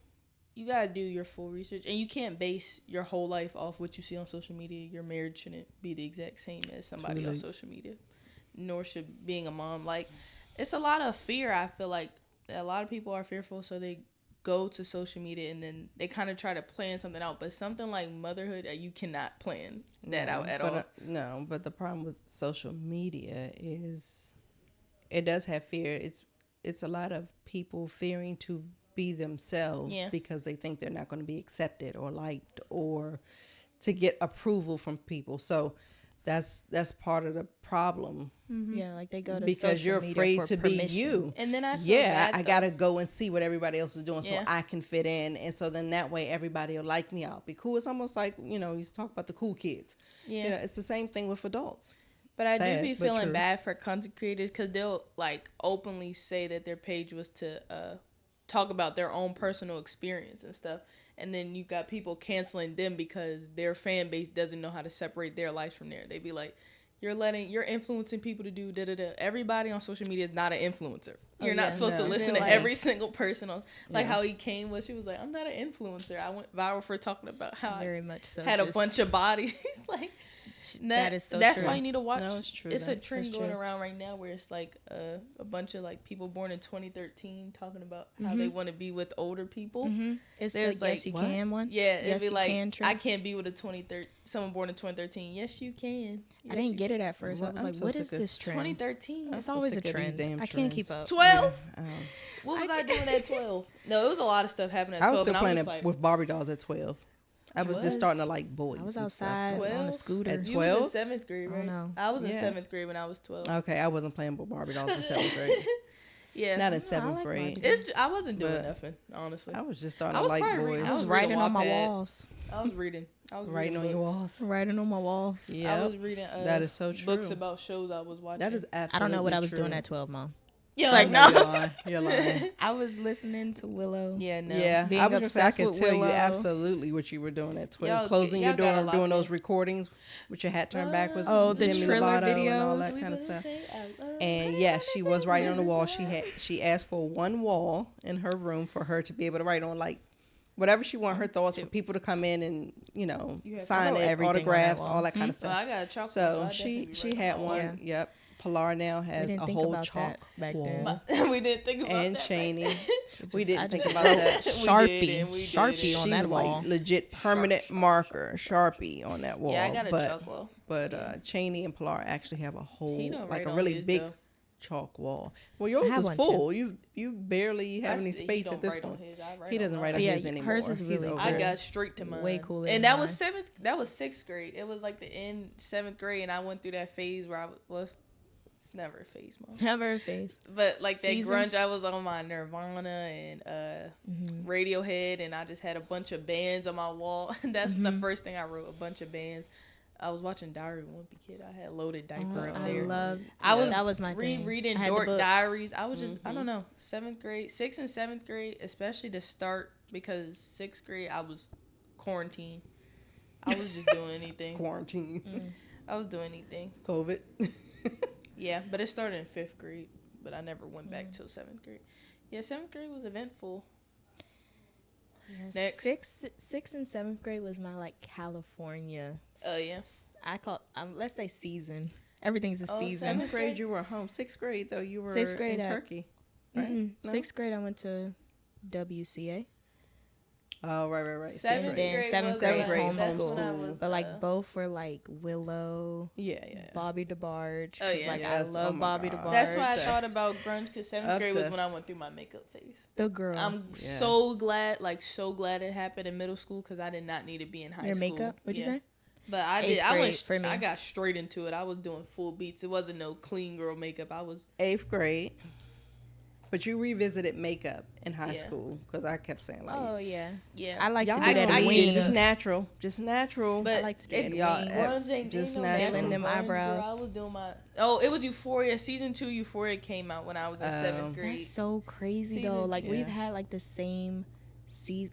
you gotta do your full research, and you can't base your whole life off what you see on social media. Your marriage shouldn't be the exact same as somebody on social media, nor should being a mom. Like, it's a lot of fear. I feel like a lot of people are fearful, so they go to social media and then they kind of try to plan something out. But something like motherhood, you cannot plan that out at all. No, but the problem with social media is it does have fear. It's a lot of people fearing to be themselves because they think they're not going to be accepted or liked or to get approval from people. So that's part of the problem. Yeah, like they go to Because social you're media afraid for to permission. be you. And then I feel yeah, bad, I though. gotta go and see what everybody else is doing so Yeah. I can fit in, and so then that way everybody will like me. I'll be cool. It's almost like, you talk about the cool kids. Yeah. It's the same thing with adults. But I Sad, do be but feeling true. bad for content creators, because they'll like openly say that their page was to talk about their own personal experience and stuff, and then you got people canceling them because their fan base doesn't know how to separate their lives from theirs. They be like, you're influencing people to do da da da. Everybody on social media is not an influencer. You're not supposed to listen to every single person on, like how he came with. She was like, I'm not an influencer. I went viral for talking about how Very much so. I had a just- bunch of bodies. Like, That is so that's true. why you need to watch. No, it's true, It's though. a trend That's going true. around right now where it's like a bunch of like people born in 2013 talking about how they want to be with older people. It's There's the yes like- you what? can one. Yeah, it'd Yes be you like, can trend. I can't be with someone born in 2013. Yes, you can. I didn't get it at first. I was I'm like, so what sick is of this trend? 2013. It's so always a sick of these trend. damn I can't keep trends. up. 12. Um, What was I doing at 12? No, it was a lot of stuff happening at I 12. was still and playing I it was like, with Barbie dolls at 12. I was just starting to like boys. I was and stuff, outside so- on a 12? scooter. At you was 12? in 7th grade, right? know. I was in Yeah. 7th grade when I was 12. Okay, I wasn't playing with Barbie dolls in 7th grade. Yeah. Not in I 7th like grade. Barbie. I wasn't doing But nothing, honestly. I was just starting I to was like probably boys. reading- I was reading writing on my Wattpad. walls. I was reading. Writing on your books. walls. Writing on my walls. I Yeah, was reading that is so books true. about shows I was watching. That is absolutely I don't know what I was true. doing at 12, Mom. yeah, like, no. You're lying. You're lying. I was listening to Willow. Yeah, no. Yeah, Being I was gonna say I obsessed can with tell you Willow. absolutely what you were doing at 12. Y'all- Closing y'all your got a door, lot doing of- those recordings with your hat turned backwards. Oh, the Demi Triller Lovato and all that videos. kind of stuff. And yes, she was writing on the wall. She asked for one wall in her room for her to be able to write on, like whatever she wanted, her thoughts, for people to come in and You have- sign I know it, everything on that autographs, wall. all that kind of Well, stuff. I got a chalk. So she had one. Yeah. Yep. Pilar now We has didn't a think whole about chalk that back wall. then. we didn't think about And that. back Cheney. then. We I didn't think just about that. We Sharpie. did, and we did Sharpie it. on She that was wall. like legit permanent marker, Sharpie on that wall. Yeah, I got a but, chalk wall. But Cheney and Pilar actually have a whole, He don't like write a on really his, big though. chalk wall. Well, yours have is one, full. You barely have any He space don't at this write on point. his. I write He on doesn't write mine. on Yeah, his anymore. hers is He's really over I it. got straight to mine. Way cooler And than that was mine. 7th. That was 6th grade. It was like the end 7th grade, and I went through that phase where I was. It's never a phase, Mom. Never a face. But like that Season? grunge, I was on my Nirvana and Radiohead, and I just had a bunch of bands on my wall. That's the first thing I wrote, a bunch of bands. I was watching Diary of a Wimpy Kid. I had Loaded Diaper up I there. love. I was that was my thing. rereading I had the Dork books. Diaries. I was just I don't know 7th grade, 6th and 7th grade, especially to start, because 6th grade I was quarantined. I was just doing anything. Quarantine. I was doing anything. COVID. Yeah, but it started in 5th grade, but I never went back till 7th grade. Yeah, 7th grade was eventful. Yes. Next. Sixth and 7th grade was my like California. Oh, yeah. I call let's say season. Everything's a Oh, season. 7th grade, you were home. 6th grade, though, you were 6th grade in at- Turkey. Right? No? 6th grade, I went to WCA. Oh, right. 7th Then grade 7th was grade when- that's homeschool. when I was, But like both were like Willow, Yeah. Bobby DeBarge. Oh, yeah. Like Yes. I love Oh my Bobby God. DeBarge. That's why I Obsessed. thought about grunge, because 7th grade was when I Obsessed. went through my makeup phase. The girl. I'm Yes. so glad it happened in middle school, because I did not need to be in high Your school. makeup? What'd you Yeah. say? But I did. 8th I grade went. for me. I got straight into it. I was doing full beats. It wasn't no clean girl makeup. I was. 8th grade. But you revisited makeup in high Yeah. school, because I kept saying, like, Oh yeah. Yeah. I like y'all to do that don't in need it. wing. Just natural. Just natural. But I like to do it, it in y'all- wing. grunge ain't just no natural. natural Them grunge, eyebrows. Bro. I was doing my. Oh, it was Euphoria season 2. Euphoria came out when I was in 7th grade. That's so crazy Season though. Like two. we've had like the same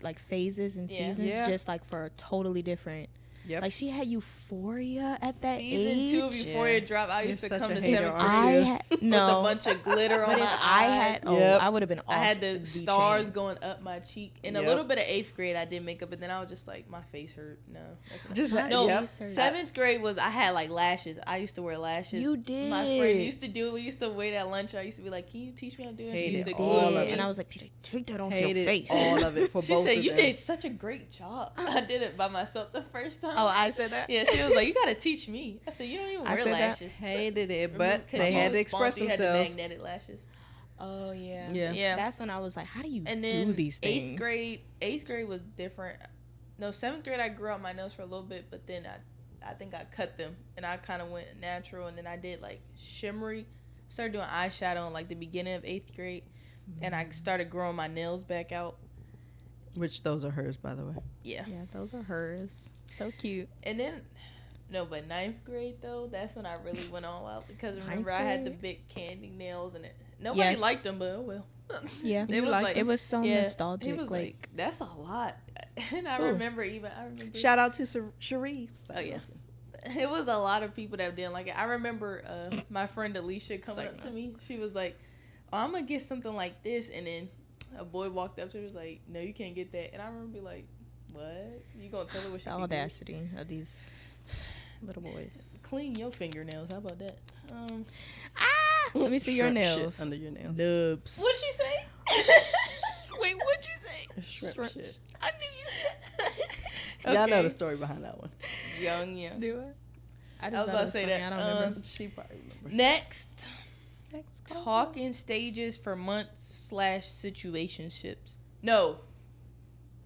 like phases and Yeah. seasons, Yeah. just like for a totally different. Yep. Like she had Euphoria at that Season age. 2 of Euphoria Yeah. dropped. I You're used to such come a to hater, 7th aren't grade I you? had with a no. bunch of glitter on But my if I eyes. had, oh, Yep. I would have been. I had off the chain. stars going up my cheek. And a Yep. little bit of 8th grade, I did makeup, but then I was just like, my face hurt. No. That's not. Just No, yep. research. 7th grade was, I had like lashes. I used to wear lashes. You did. My friend used to do it. We used to wait at lunch. I used to be like, can you teach me how to do it? She Hated used to all glue of it. it. And I was like, take that off Hated your face. all of it for She both said, of you them. did such a great job. I did it by myself the first time. Oh, I said that. Yeah, she was like, you got to teach me. I said, you don't even I wear said that. lashes. Hated it, Remember? but 'Cause they she had to was express sponsored, had the themselves. magnetic lashes. Oh yeah. Yeah. Yeah. That's when I was like, how do you And then do these things? 8th grade was different. No, 7th grade I grew out my nails for a little bit, but then I think I cut them and I kind of went natural, and then I did like shimmery. Started doing eyeshadow in like the beginning of 8th grade, and I started growing my nails back out. Which those are hers, by the way. Yeah. Yeah, those are hers. So cute. And then, no, but 9th grade though, that's when I really went all out, because remember Ninth I had the grade? big candy nails, and nobody Yes. liked them, but oh well. Yeah. It was like, It was so yeah, nostalgic. It was like, that's a lot. And I Ooh. remember. Shout out to Sharice. Oh yeah. It was a lot of people that didn't like it. I remember my friend Alicia coming up to me. She was like, oh, I'm going to get something like this. And then a boy walked up to her and was like, no, you can't get that. And I remember being like, what? You going to tell her what she the can get? audacity of these little boys. Clean your fingernails. How about that? Let me see your Shrimp nails. shit under your nails. Nubs. What'd she say? Wait, what'd you say? Shrimp shit. I knew you. Y'all know the story behind that one. Young, yeah. Do I? I was about to say funny. that. I don't remember. She probably remembers. Next, talking stages for months / situationships. No.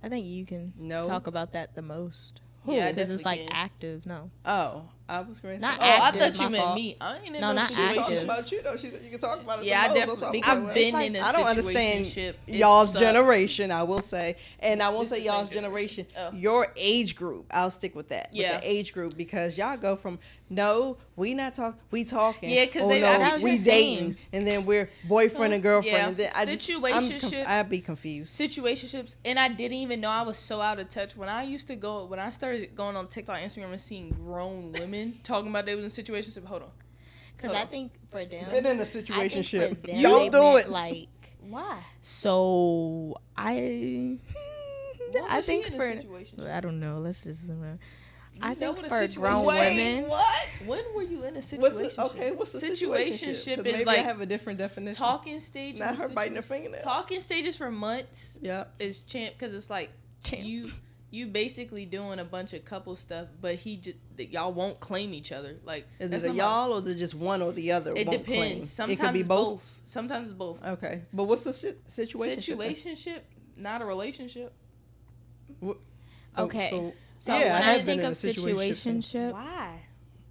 I think you can No. talk about that the most. Yeah, I Because it's like definitely can. active. No. Oh, I was going to say. Not Oh, I active, thought you my meant fault. me. I ain't in No, no, not situation. active. about you though. She said you can talk about it. Yeah, I the most. definitely. That's why I've I'm been like, in a I don't understand situationship. It y'all's sucks. generation. I will say, and I won't It's say the same y'all's generation. Oh. Your age group. I'll stick with that. Yeah. With the age group, because y'all go from no, we not talk, we talking. Yeah, 'cause oh, they- no, I was we just dating, saying. and then we're boyfriend and girlfriend. Yeah. And then Situationships. I'd be confused. Situationships, and I didn't even know I was so out of touch when I started going on TikTok, Instagram, and seeing grown women talking about they was in situations. Hold on, Because Hold I on. think for them, Been in a I think situationship. for them, Don't they do meant, it. Like, why? so I Was think she in for a situation? I don't know. Let's just. I You know think what a for situation- grown Wait, women, What? When were you in a What's situation? what's the Situationship situationship? 'Cause is maybe like I have a different definition. talking stages. Not her biting her fingernail. Talking stages for months Yeah. is champ, because it's like Champ. you basically doing a bunch of couple stuff, but y'all won't claim each other. Like, Is that's it a not my- y'all or is it just one or the other? It won't claim? depends. Sometimes it could be it's both. Sometimes it's both. Okay, but what's the situation? Situationship, not a relationship. Okay. So yeah, when I I have been think in of a situationship. situationship, Why?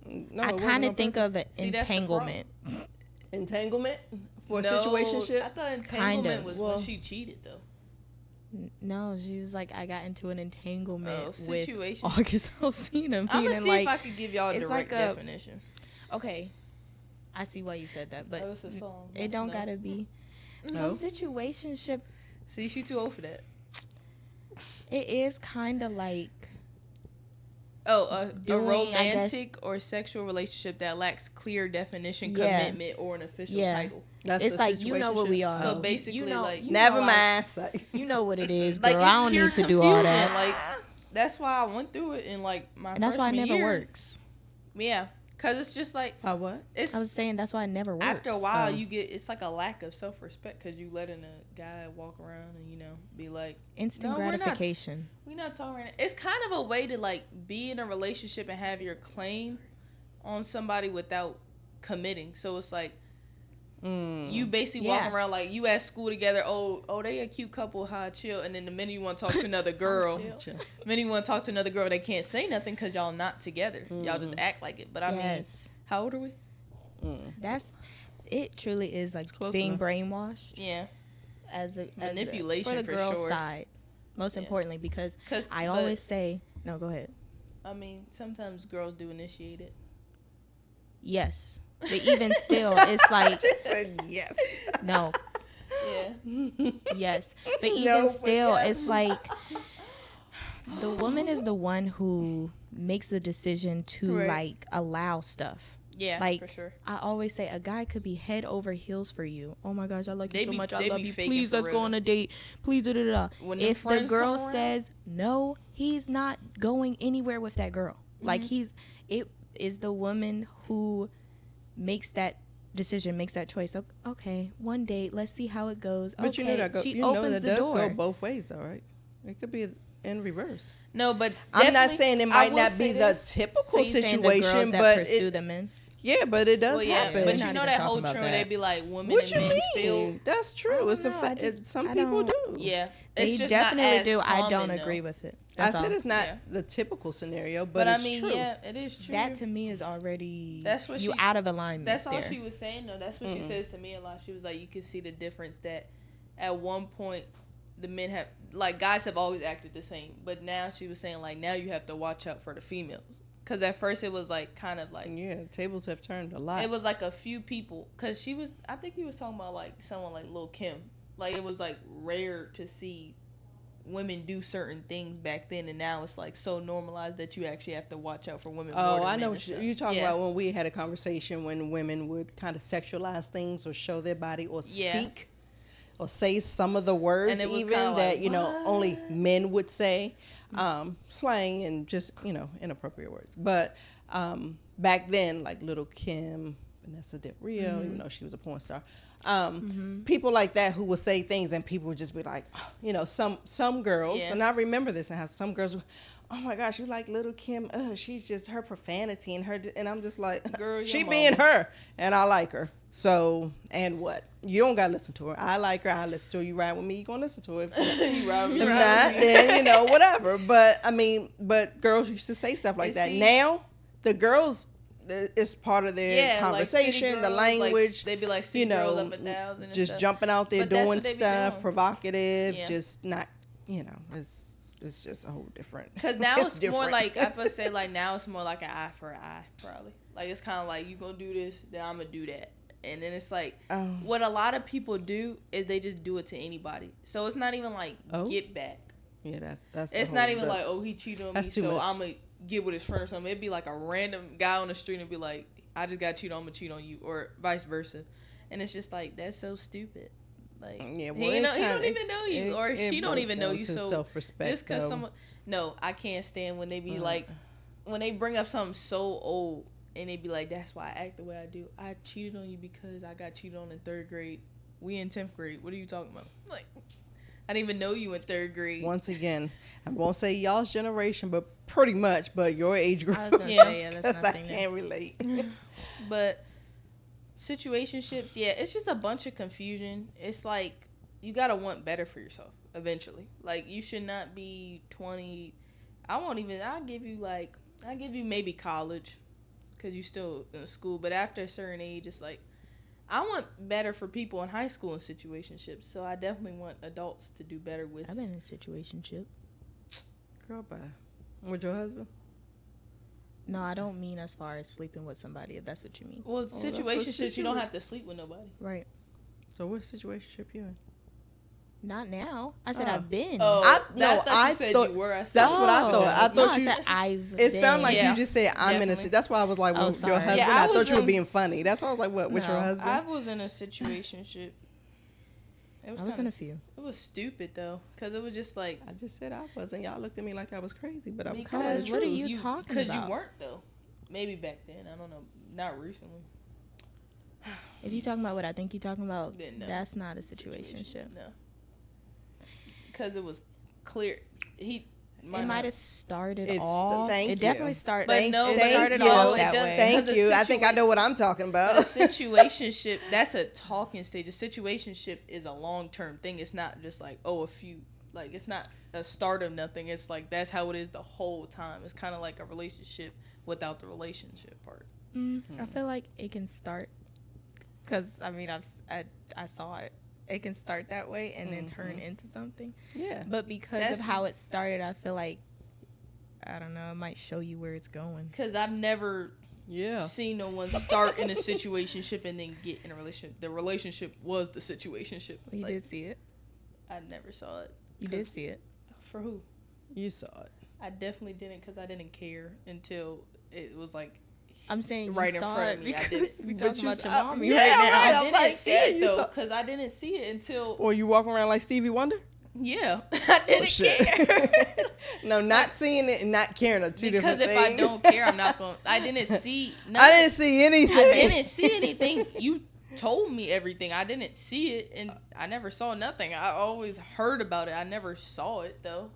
No, I it wasn't kind on of think purpose. of an See, that's the problem. entanglement. Entanglement for a No, situationship. I thought entanglement of. was Well- when she cheated, though. No, she was like, I got into an entanglement Oh, with situation. August Alsina. I'm gonna meaning see like, if I could give y'all a it's direct like a- definition. okay, I see why you said that, but Oh, it's a song. it don't That's no. gotta be. No. So situationship, See, she too old for that. it is kind of like a doing, romantic or sexual relationship that lacks clear definition, commitment, or an official title. It's like, you know what we are. So basically, you know, like, never mind. You know what it is, like, girl. it's I don't pure need to do all that. Like, that's why I went through it in like my and that's why it never works. Yeah, cause it's just like what? I was saying that's why it never works. After a while, you get it's like a lack of self-respect because you letting a guy walk around and be like instant gratification. We're not talking right now. It's kind of a way to like be in a relationship and have your claim on somebody without committing. So it's like you basically walking around like you at school together. Oh, they a cute couple, chill. And then the minute you want to talk to another girl, they can't say nothing because y'all not together. Y'all just act like it. But I mean, how old are we? It truly is like being brainwashed. Yeah, as manipulation for the girl's sure. side. Most importantly, because I always say, no, go ahead. I mean, sometimes girls do initiate it. Yes. But even still, it's like... yes. No. Yeah. Yes. But even still, it's like... The woman is the one who makes the decision to, like, allow stuff. Yeah, like, for sure. I always say, a guy could be head over heels for you. Oh, my gosh, I like you so much. I love you. Please, let's go on a date. Please, da-da-da. If the girl says no, he's not going anywhere with that girl. Like, it is the woman who... makes that decision, makes that choice. Okay, one date, let's see how it goes. But okay, she opens the door. Go both ways, though, right? It could be in reverse. No, but I'm not saying it might not be the typical situation, but pursue the men. Yeah, but it does happen. But you know that whole trend where they be like, women and men feel. That's true. It's a fact. Some people do. Yeah, they just definitely do. I don't agree with it. I said it's not the typical scenario, but it's true. Yeah, it is true. That to me is already you out of alignment. That's all she was saying though. That's what she says to me a lot. She was like, you can see the difference that at one point the men have, like, guys have always acted the same, but now she was saying like now you have to watch out for the females. Because at first it was like kind of like tables have turned a lot. It was like a few people because I think he was talking about like someone like Lil' Kim. Like it was like rare to see women do certain things back then, and now it's like so normalized that you actually have to watch out for women. Oh, I know what you're talking about. When we had a conversation when women would kind of sexualize things or show their body or speak or say some of the words even that only men would say, slang and just inappropriate words. But back then, like Lil' Kim, Vanessa Del Rio, even though she was a porn star. People like that who would say things and people would just be like, some girls, and I remember this and how some girls were, oh my gosh, you like Lil' Kim? She's just her profanity and I'm just like, girl, she being her and I like her. So, and what? You don't gotta listen to her. I like her. I listen to her. You ride with me, you gonna listen to her. If you ride with me, if not, then whatever. But I mean, girls used to say stuff like that. Now the girls, it's part of their conversation, the language. Like, they be like, girls up 1,000 just stuff. Jumping out there doing stuff, provocative, just not, it's just a whole different. Because now it's more like, I feel say like now it's more like an eye for an eye, probably. Like it's kind of like, you gonna do this, then I'm gonna do that. And then it's like, what a lot of people do is they just do it to anybody. So it's not even like get back. Yeah, that's. It's not even like, he cheated on me, so I'm gonna get with his friend or something. It'd be like a random guy on the street and be like, I just got cheated on, I'm gonna cheat on you, or vice versa. And it's just like, that's so stupid. Like, he don't even know you, or she don't even know you. So self-respect, just because someone, I can't stand when they be like, when they bring up something so old. And they be like, that's why I act the way I do. I cheated on you because I got cheated on in 3rd grade. We in 10th grade. What are you talking about? Like, I didn't even know you in 3rd grade. Once again, I won't say y'all's generation, but pretty much, but your age group. I was going to say, that's nothing. I can't relate. But situationships, it's just a bunch of confusion. It's like, you got to want better for yourself eventually. Like, you should not be 20. I'll give you maybe college. Because you're still in school, but after a certain age, it's like, I want better for people in high school in situationships, so I definitely want adults to do better with. I've been in a situationship. Girl, bye. With your husband? No, I don't mean as far as sleeping with somebody, if that's what you mean. Well, situationships, you don't have to sleep with nobody. Right. So what situationship you in? Not now. I said I've been. Oh, I thought you said you were. I said, that's what I thought. I thought I you. said I've It been. sounded like Yeah, you just said I'm in a. definitely. That's why I was like, well, your sorry. husband. Yeah, I I thought was you were in- being funny. That's why I was like, what? With your No, husband? I was in a situationship. It was I was in a few. It was stupid though, because it was just like I just said I wasn't. Y'all looked at me like I was crazy, but I was because telling the what are truth. you talking Because about? you weren't though. Maybe back then. I don't know. Not recently. If you talking about what I think you're talking about, Then no. that's not a situationship. No. Because it was clear. It It might have started It's- off. thank It definitely you. started. But it no, started you. off It that does- way. Thank Because you. a I think I know what I'm talking But a about. situationship, that's a talking stage. A situationship is a long-term thing. It's not just like, it's not a start of nothing. It's like, that's how it is the whole time. It's kind of like a relationship without the relationship part. I feel like it can start because I mean I saw it. It can start that way and then turn into something. Yeah. But because of how it started, I feel like I don't know. It might show you where it's going. Because I've never seen no one start in a situationship and then get in a relationship. The relationship was the situationship. You Like, did see it. I never saw it. You did see it. For who? You saw it. I definitely didn't, because I didn't care until it was like I'm saying you right in saw front it of me. I because didn't. we But talking you about your saw- mommy yeah, right now. right. I I'm didn't like, see yeah, it you though, saw- because I didn't see it until Or you walking around like Stevie Wonder? yeah, I didn't care. No, not seeing it and not caring are two Because different if things. I don't care, I'm not going. I didn't see. I Nothing. didn't see anything. I didn't see anything. You told me everything. I didn't see it, and I never saw nothing. I always heard about it. I never saw it though.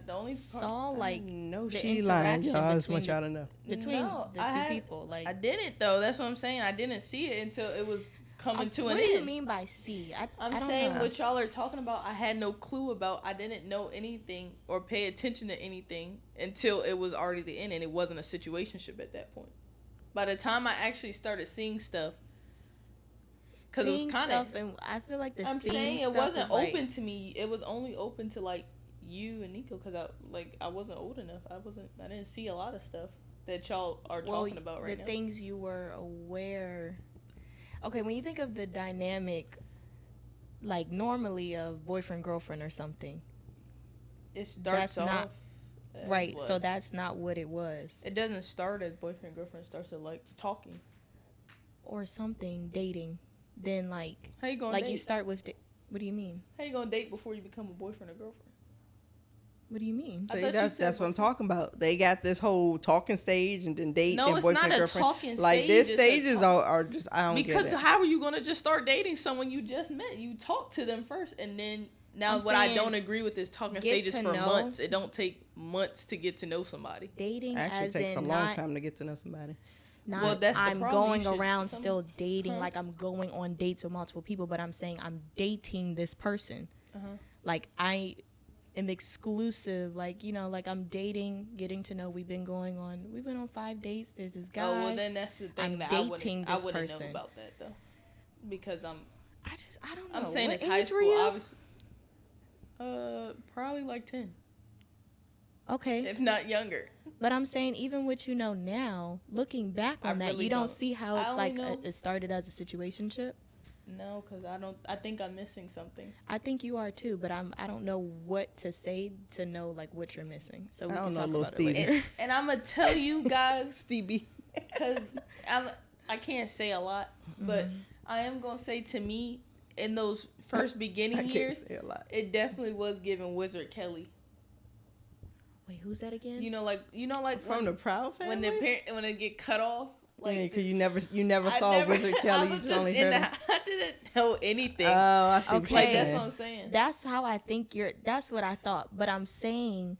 The only Saw like No, the she lying, interaction y'all. I just between want y'all to know. between No, the I two had- people. Like I didn't though. That's what I'm saying. I didn't see it until it was coming to what an do you end. mean by see? I'm I don't saying know. what y'all are talking about, I had no clue about. I didn't know anything or pay attention to anything until it was already the end, and it wasn't a situationship at that point. By the time I actually started seeing stuff, because it was Seeing kind of. stuff, and I feel like the I'm seeing saying it stuff wasn't is like- open to me. It was only open to like you and Nico, because I wasn't old enough. I didn't see a lot of stuff that y'all are talking about right the now. things you were aware. Okay, when you think of the dynamic, like normally of boyfriend girlfriend or something, It starts that's off not- as right? what? So that's not what it was, It doesn't start as boyfriend girlfriend. It starts as like talking. or something dating. Then like How you gonna like date? you start with. What do you mean? How you gonna date before you become a boyfriend or girlfriend? What do you mean? I See, thought you that's said what I'm talking about. They got this whole talking stage and then date No, and it's boyfriend not a girlfriend. talking Like stage, this it's a stages talk- are just I don't Because get it. how are you gonna just start dating someone you just met? You talk to them first, and then now I'm what I saying don't agree with is talking get stages to for know. months. It don't take months to get to know somebody. Dating Actually as takes a in long not, time to get to know somebody. not Well, that's the I'm problem. You going should- around some- still dating, Huh? like I'm going on dates with multiple people, but I'm saying I'm dating this person. Uh-huh. Like I am exclusive, like, you know, like I'm dating, getting to know. We've been on 5 dates. There's this guy. Oh well, then that's the thing I'm that dating I this wouldn't know person. about that though, because I don't know. I'm saying What it's high age were school, you? obviously. Probably like 10, Okay, if not younger. but I'm saying even what you know now, looking back I on that, really you don't don't. see how I it's only like know- it started as a situationship. No, because I think I'm missing something. I think you are too, but I don't know what to say to know like what you're missing. So we I can don't know, talk little about it Stevie. later. And I'm gonna tell you guys, Stevie. because I can't say a lot, but I am gonna say, to me, in those first I beginning can't years, say a lot. it definitely was giving Wizard Kelly. Wait, who's that again? You know, like From when, the Proud Family. when they get cut off. Like, yeah, because you never I saw never- Wizard Kelly. I You was just just only in heard the, him. I didn't know anything. Oh, I see. Okay. What Like, you're that's saying. what I'm saying. That's how I think that's what I thought. But I'm saying,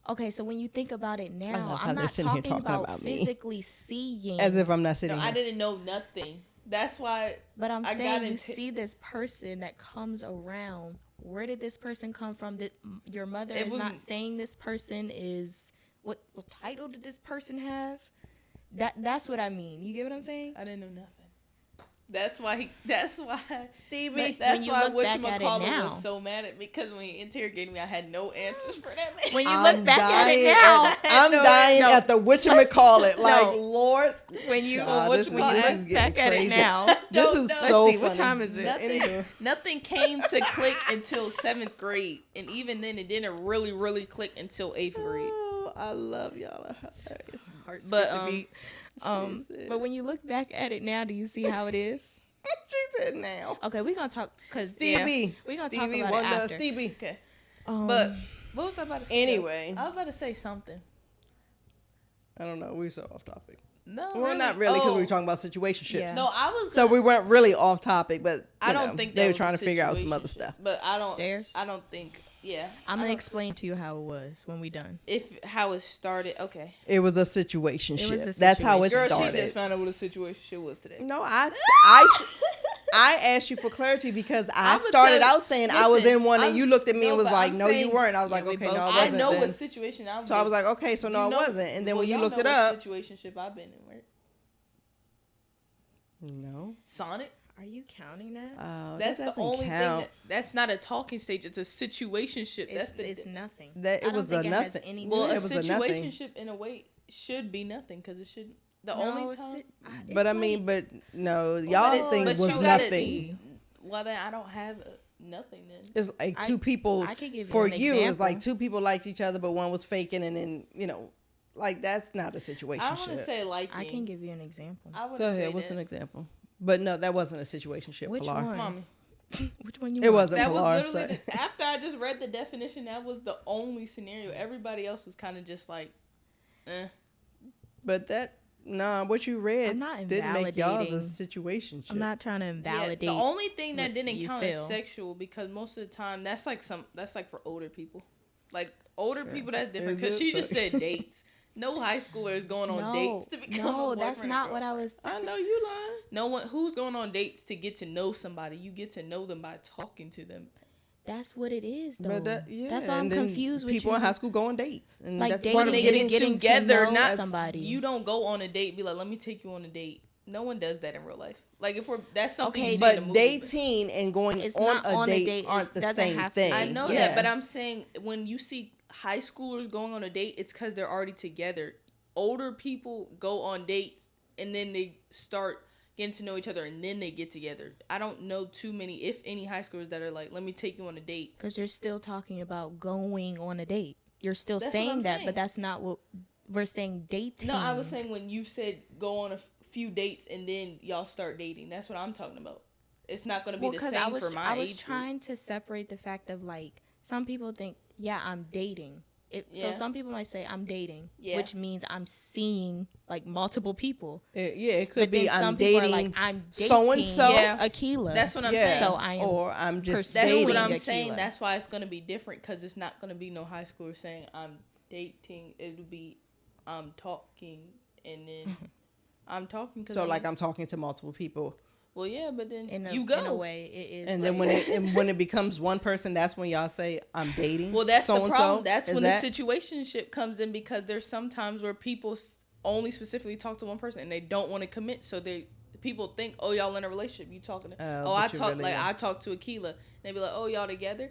okay, so when you think about it now, love how I'm they're not sitting here talking talking about about me. physically seeing. As if I'm not No, sitting I here. didn't know nothing. That's why. But I'm I got saying you into- see this person that comes around. Where did this person come from? That your mother It is not was- saying this person is. What title did this person have? That's what I mean. You get what I'm saying? I didn't know nothing. That's why Stevie. That's when you why look back at it whatchamacallit now- was so mad at me, because when he interrogated me, I had no answers for that man. When you I'm look back at it dying now, I'm No, dying no. at the whatchamacallit. Like, No. Lord. when you God, when this you guy is look getting back at it crazy. now, This don't is know. so Let's see, funny. what time is it? Nothing came to click until 7th grade, and even then, it didn't really click until 8th grade. Oh, I love y'all. But when you look back at it now, do you see how it is? She said now. Okay, we're gonna talk because Stevie. we're gonna Stevie talk about Wonder, it after. Stevie. Okay, but what was I about to say? Anyway. I was about to say something. I don't know. We're so off topic. No, We're really. not really because Oh, we were talking about situationships. Yeah. No, I was. So we weren't really off topic, but I don't think they that were was trying a to figure out some other situationship, stuff. But I don't. Theirs? I don't think. Yeah, I'm gonna explain to you how it was when we done. how it started. Okay, It was a situationship. It was a That's how it girl, started. she just found out what a situation was today. No, I asked you for clarity because I I'ma started tell- out saying I was in one, and I'm- you looked at me and was but like, I'm "No, you saying- weren't." I was like, we "Okay, both- no, I I wasn't." know then. what situation I'm. So I was like, "Okay, so no, You I know- wasn't." And then well, when you y'all looked know it what up, situationship I've been in, right? no, Sonic. Are you counting that? That's that the doesn't only count. thing. That's not a talking stage. It's a situationship. That's the. It's nothing. That I it don't was a think it has nothing. any- Well, a it was a nothing. situationship in a way should be nothing because it should. The No, only it's- time. But it's I mean, like- but no, But y'all's it- thing but was you gotta- nothing. Well, then I don't have nothing then. It's like two people. I could give you for an you, it's like example. two people liked each other, but one was faking, and then like that's not a situation. I want to say like. I can give you an example. I would Go say ahead. What's that. an example? But no, that wasn't a situationship. Which Pilar. one? Mommy. Which one you It want? wasn't That was Pilar. literally after I just read the definition. That was the only scenario. Everybody else was kind of just like, eh. But that what you read I'm not didn't make y'all's a invalidating- situationship. I'm not trying to Yeah, invalidate. the only thing that what didn't you count as feel. sexual because most of the time that's like for older people, like older people that's different Is because it? she just said dates. No high schoolers going on dates to become no, a that's boyfriend not or what girl. I was. I know you lying. No one who's going on dates to get to know somebody. You get to know them by talking to them. That's what it is, though. But that's why I'm and then confused with people you. in high school go on dates, and Like that's dating part of When they is getting getting together, to know not somebody. You don't go on a date. Be like, let me take you on a date. No one does that in real life. Like if that's something. Okay, you see in a But movie, dating and going It's on not a on a date date. aren't It the doesn't same have to thing. be. I know Yeah. that, but I'm saying when you see high schoolers going on a date, it's because they're already together. Older people go on dates and then they start getting to know each other and then they get together. I don't know too many, if any, high schoolers that are like, let me take you on a date. Because you're still talking about going on a date. You're still That's what saying I'm that, saying. but that's not what we're saying. Dating. No, I was saying when you said go on a few dates and then y'all start dating. That's what I'm talking about. It's not going to be the same for my I was age group. trying to separate the fact of like some people think, yeah, I'm dating. So Yeah. some people might say I'm dating, Yeah. which means I'm seeing like multiple people. It could But be then I'm some people are dating like I'm dating so-and-so. Yeah. Aquila. That's what I'm yeah, saying. So I am or I'm just That's dating. what I'm Tequila. saying. That's why it's going to be different because it's not going to be no high schooler saying I'm dating. It'll be I'm talking and then I'm talking because So like I'm talking to multiple people, well, yeah, but then in a, you go. in a way it is. and like, then when it becomes one person, that's when y'all say I'm dating. Well, that's the so-and-so. problem. That's Is when that- the situationship comes in because there's some times where people only specifically talk to one person and they don't want to commit. So people think, oh, y'all in a relationship. You talking to? Oh, I but you talk really like are. I talk to Aquila. And they be like, oh, y'all together?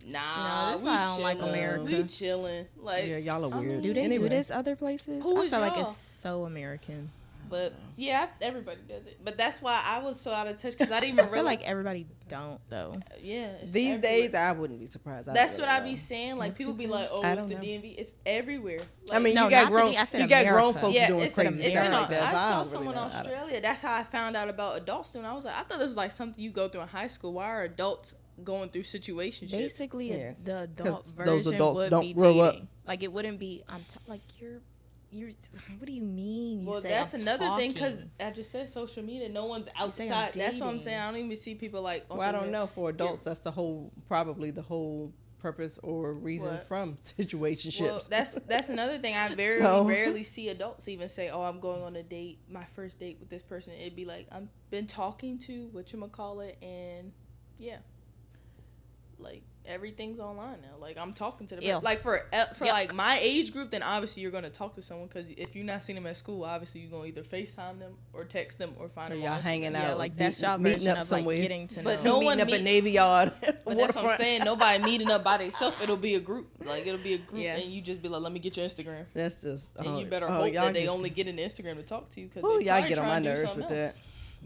Nah, that's we why I don't like chilling. America. We chilling. Like, Yeah, y'all are I weird. mean, do they Anyway. do this other places? Who I is feel like y'all? it's so American. But yeah, everybody does it. But that's why I was so out of touch because I didn't even I feel realize. like everybody don't though. Yeah, it's These everywhere. days, I wouldn't be surprised. That's don't what I really be know. saying. Like people be like, "Oh, I it's don't the know. DMV." It's everywhere. I Like, mean, No, you got not the grown, D- I said you got grown America. folks yeah, doing it's crazy it's stuff in, like that. I so saw don't someone really in know. I don't- Australia. That's how I found out about adults doing. I was like, I thought this was like something you go through in high school. Why are adults going through situationships? Basically, Yeah, the adult 'cause those version adults would don't be grow up. dating. Like it wouldn't be. Like you're. What do you mean? You Well, say that's I'm another thing because talking? I just said social media. No one's say I'm outside. That's what I'm dating. saying. I don't even see people like. on Well, I social don't media. know. For adults, that's probably the whole purpose or reason What? from situationships. Well, that's another thing. I very So- rarely see adults even say, "Oh, I'm going on a date, my first date with this person." It'd be like, "I've been talking to whatchamacallit, and yeah, like everything's online now. Like I'm talking to them. Yeah. Like for Yep. like my age group, then obviously you're gonna talk to someone because if you're not seeing them at school, obviously you're gonna either FaceTime them or text them or find them. y'all on Instagram. hanging Yeah, out, like that's meeting- y'all meeting version up of like somewhere. getting to But know. no meeting one up meet- at Navy Yard. But that's what I'm waterfront. saying. Nobody meeting up by themselves. It'll be a group. Like it'll be a group, Yeah. and you just be like, "Let me get your Instagram." That's just. And oh, you better oh, hope y'all that they get- only get an Instagram to talk to you because Oh, y'all get on my nerves with that.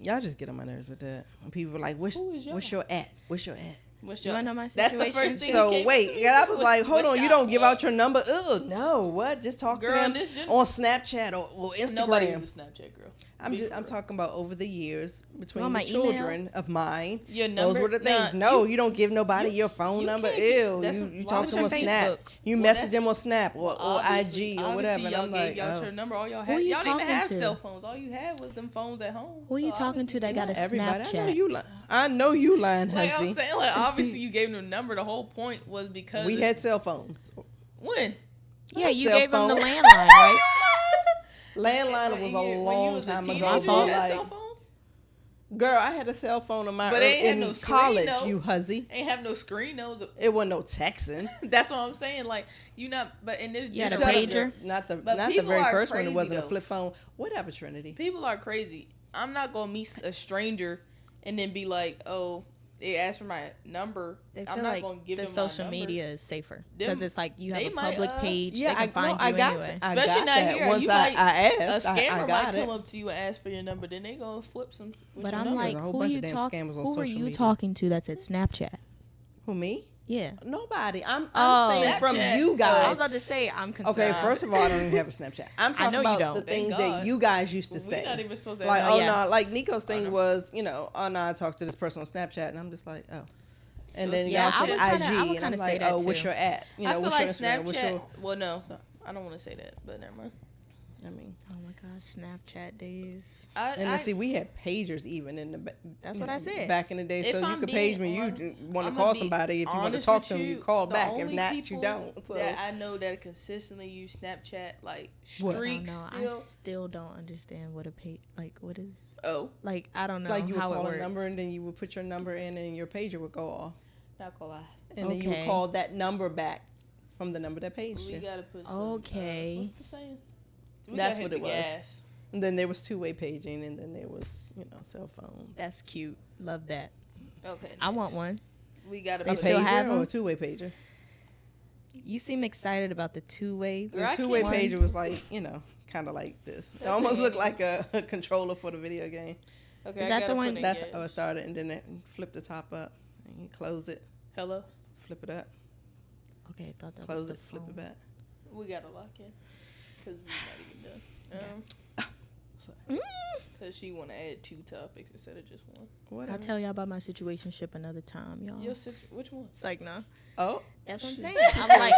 Y'all just get on my nerves with that. When people are like, what's your at? What's your at? What's You your, wanna know my that's the situation? first thing. So wait, and I was like, hold on, you don't give out out your number? Ugh, no, what? Just talk Girl, to them this on Snapchat or Instagram. Nobody uses Snapchat, girl. I'm talking about over the years between want the my children of mine. Your number? Those were the things. Nah, No, you don't give nobody your phone you number. can't get- Ew, that's you what- talk why to them on was your Snap. Facebook? You Well, message that's- them on Snap or Obviously- IG or obviously whatever. And y'all I'm gave like, y'all oh. your number. All y'all Who had. you Y'all didn't even talking have to? cell phones. All you had was them phones at home. Who you So talking to that got a Everybody, Snapchat? I know you lying, Like I'm hussy. saying, like obviously you gave them the number. The whole point was because We had cell phones. when Yeah, you Cell gave him the phone. landline, right? Landline was a when you long was a time teenager, ago. you But had like, cell phones? girl, I had a cell phone in my But they ain't had in no screen, college. though. You hussy. Ain't have no screen. Those. It wasn't no texting. That's what I'm saying. Like you not. But in this You had a generation, pager? Not the But not the people very are first one. It crazy, wasn't though. a flip phone. Whatever, Trinity. people are crazy. I'm not gonna meet a stranger and then be like, oh, they asked for my number. They I'm feel not like gonna give the them my social number. media is safer Them- because it's like you have they a might, public page. Yeah, they can find I you got anyway. I Especially got not that. here. Once You I might- asked, A I scammer got might it. come up to you and ask for your number. Then they gonna flip some. With But your I'm number. like, There's a whole who bunch you of damn talk? scammers on Who are social you media. talking to? That's at Snapchat. Who, me? Yeah. Nobody. I'm Oh. saying from Snapchat. you I guys. was about to say I'm concerned. Okay, first of all, I don't even have a Snapchat. I'm I talking know you about don't. the Thank things God. that you guys used to We're say. not even supposed to. Like, have Oh, oh yeah. no, like Nico's thing was, oh no, I talked to this person on Snapchat, and I'm just like, oh. And then Yeah, y'all I said would kinda- I IG, would and I'm kinda say like, that oh, what's too. your at? I feel What's like your Instagram? What's Snapchat. your? Well, no, I don't want to say that, but never mind. I mean, Oh my gosh, Snapchat days. and then see, we had pagers even in the. That's what I said. Back in the day, If so you I'm could being page me. You want to I'ma call be somebody if you want to honest talk with to them. You call the back. If only not, you people don't. So. That I know that consistently use Snapchat, like What? streaks. I still don't understand what a page what is. Oh, Like I don't know Like you would how it call works. a number and then you would put your number in and your pager would go off. not gonna lie. And then you would Okay. call that number back from the number that paged We you. gotta put some, Okay. what's the saying? We That's gotta hit what it the was. gas. And then there was two-way paging and then there was, cell phone. That's cute. Love that. Okay, I want one. We gotta. They A put still pager have or them? a two-way pager? You seem excited about the two-way. Girl, I The two-way can't- pager was like, kind of like this. It almost looked like a controller for the video game. Okay, Is I that gotta the one- put in That's gas. how it started, and then it flip the top up and you close it, Hello. flip it up, Okay, I thought that close was the it, flip it phone. back. We gotta lock in because we're not even done. So, Because she want to add 2 topics instead of just one. whatever. I'll tell y'all about my situationship another time, y'all. Which one? It's like no. Oh, That's what I'm She- saying.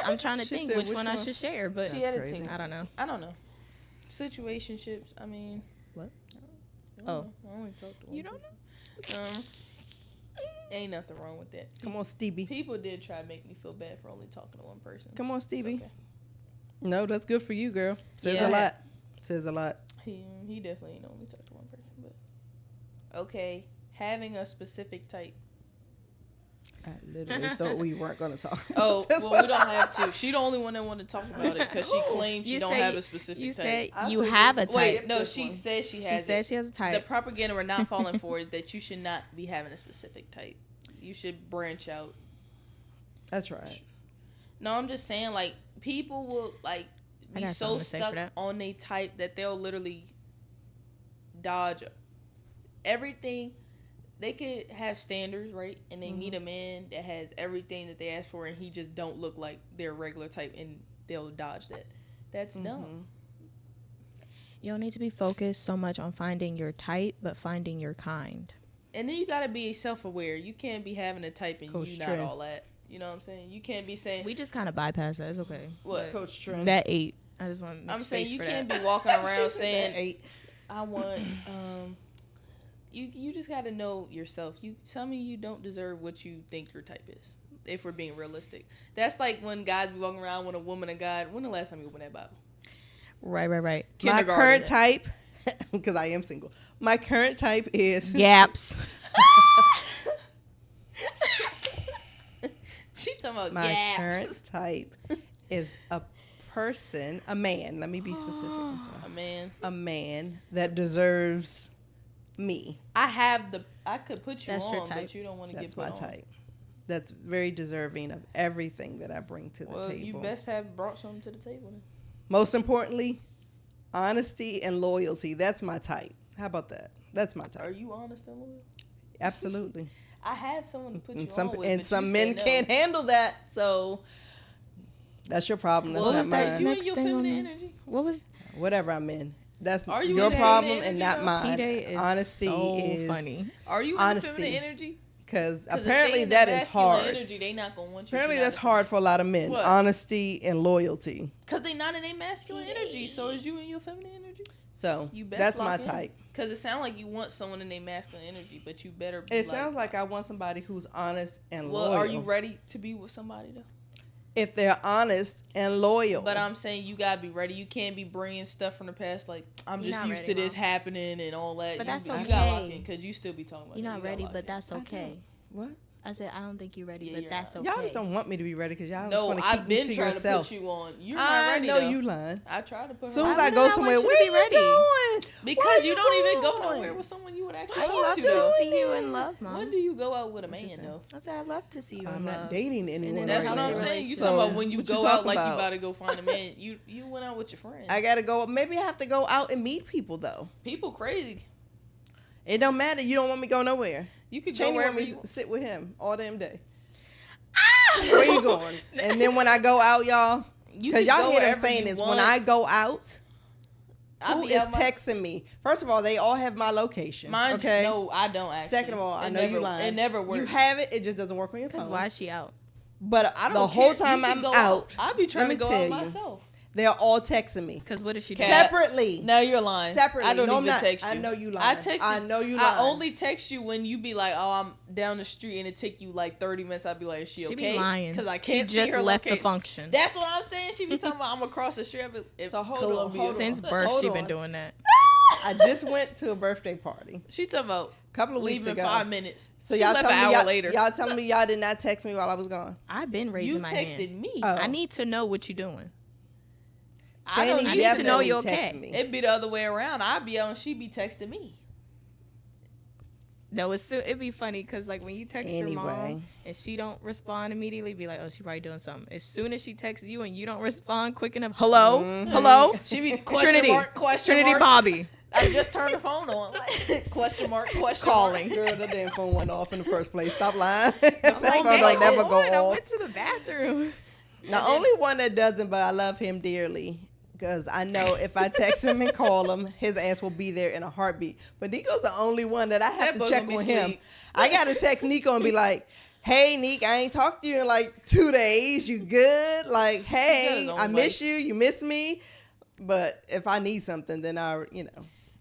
I'm trying to She think said which which one I one? should share, but She That's had a crazy. thing. I don't know. I don't know. Situationships. I mean. What? I Oh. only talked to one. You don't know? Ain't nothing wrong with that. come on, Stevie. People did try to make me feel bad for only talking to one person. Come on, It's Stevie. okay. No, that's good for you, girl. Says Yeah. a lot. Says a lot. He definitely ain't only talked to one person, but okay. Having a specific type. I literally thought we weren't going to talk. Oh, about this well, one. we don't have to. She the only one that wanted to talk about it because she claims she You don't say- have a specific You type. said I you said have a this- type. Wait, no, this she one. said she She has said it. she has a The type. propaganda we're not falling for is that you should not be having a specific type. You should branch out. That's right. No, I'm just saying, like, people will, like, I be got so something to say for stuck that. on a type that they'll literally dodge everything. They could have standards, right? And they meet a man that has everything that they ask for, and he just don't look like their regular type, and they'll dodge that. That's dumb. You don't need to be focused so much on finding your type, but finding your kind. And then you gotta be self-aware. You can't be having a type and Coach you not Trent. all that. You know what I'm saying? You can't be saying We just kind of bypass that. It's okay. what. Coach Trent. That 8. I just want to make I'm saying space you for can't that. be walking She around said saying that 8. I want you just got to know yourself. Some of you don't deserve what you think your type is. If we're being realistic. That's like when guys be walking around with a woman of God. When the last time you opened that Bible? Right. My Kindergarten. current type, because I am single, my current type is Gaps. She talking about my gaps. current type is a person, a man. Let me be specific. I'm sorry. Oh, man. A man that deserves me. I could put you That's your on, type. but you don't want to That's get put my on. type. That's very deserving of everything that I bring to the Well, table. you best have brought something to the table. Then. Most importantly, honesty and loyalty. That's my type. How about that? That's my Are type. you honest and loyal? Absolutely. I have someone to put you And some on with, and but some you men said no. can't handle that. So that's your problem. That's Well, not is that mine. you Next and your thing on feminine the- energy? What was Whatever I'm in. That's Are you your in the problem feminine and energy, not though? mine. P-Day is Honesty so is funny. Are you in Honesty. the feminine energy? Because 'Cause if apparently they in the that is masculine hard. Energy, they not gonna want you. Apparently that's hard for a lot of men. What? Honesty and loyalty. Cause they not in their masculine energy. So is you in your feminine energy? So You best that's lock my in. type. Cause it sounds like you want someone in their masculine energy, but you better. Be It sounds like I want somebody who's honest and Well, loyal. are you ready to be with somebody though? If they're honest and loyal. But I'm saying you gotta be ready. You can't be bringing stuff from the past like I'm You're just not used ready, to this Mom. happening and all that. But you, that's you okay. gotta lock in because you still be talking about. you're it. not You gotta ready, lock but in. that's okay. What? I said I don't think you're ready, Yeah, but you're that's not. okay. Y'all just don't want me to be ready because y'all just No, want to keep I've me been to trying yourself. to put you on. You're not I ready know though. you lying. I tried to put As her soon as on. I go somewhere, want you where to be you ready. going? Because Where you don't even go going? nowhere with someone you would actually I talk love to to though. see you in love, Mom. When do you go out with a What you man say? though? I said I love to see you I'm in not love. dating anyone then That's right what I'm now. saying. You So, talking about when you what you go out talking like you about? about to go find a man. You went out with your friends. I gotta go. Maybe I have to go out and meet people though. People crazy. It don't matter. You don't want me to go nowhere. You could go Cheney want wherever me you. to sit with him all damn day. Where you going? And then when I go out, y'all, You because could y'all go hear them wherever saying you this. When I want. go out, I who be is out my- texting me? First of all, they all have my location. Mine, okay. no, I don't actually. Second of all, I It know never, you lying. It never works. You have it. It just doesn't work on your Because phone. why is she out? But I don't the care. whole You time can I'm go out, I be trying let to me go out tell you. myself. they're all texting me Because what is she Cat. doing? separately. No, you're lying. Separately. I don't No, I'm even not. text you. I know you I lying. text I you. know you I lying. only text you when you be like, "Oh, I'm down the street," and it take you like 30 minutes. I'd be like, "Is she She okay?" be lying. Because I She can't see just her left the location. function. That's what I'm saying. She be talking about I'm across the street. So hold Columbia. on. Since birth, Hold she on. been doing that. I just went to a birthday party She talking about a couple of weeks leaving ago. 5 minutes. So She y'all left telling an me hour y'all, later. y'all telling me y'all did not text me while I was gone. I've been raising You my texted hand. me. Oh. I need to know what you're doing. I don't Shani need to know definitely you're text okay. me. It'd be the other way around. I'd be out and she be texting me. No, it'd be funny because like when you text your Anyway. mom and she don't respond immediately, be like, oh, she probably doing something. As soon as she texts you and you don't respond quick enough, hello, hello, She be question Trinity, mark, question Trinity mark. Bobby, I just turned the phone on. question mark, question calling. mark. Girl, the damn phone went off in the first place. Stop lying. That I'm phone like, don't never "Dang, go Lord, I off. went to the bathroom. The only one that doesn't, but I love him dearly. Because I know if I text him and call him, his ass will be there in a heartbeat. But Nico's the only one that I have That to boy check gonna be on him. asleep. I got to text Nico and be like, hey, Nick, I ain't talked to you in like 2 days. You good? Like, hey, good, I old miss Mike. you. You miss me. But if I need something, then He's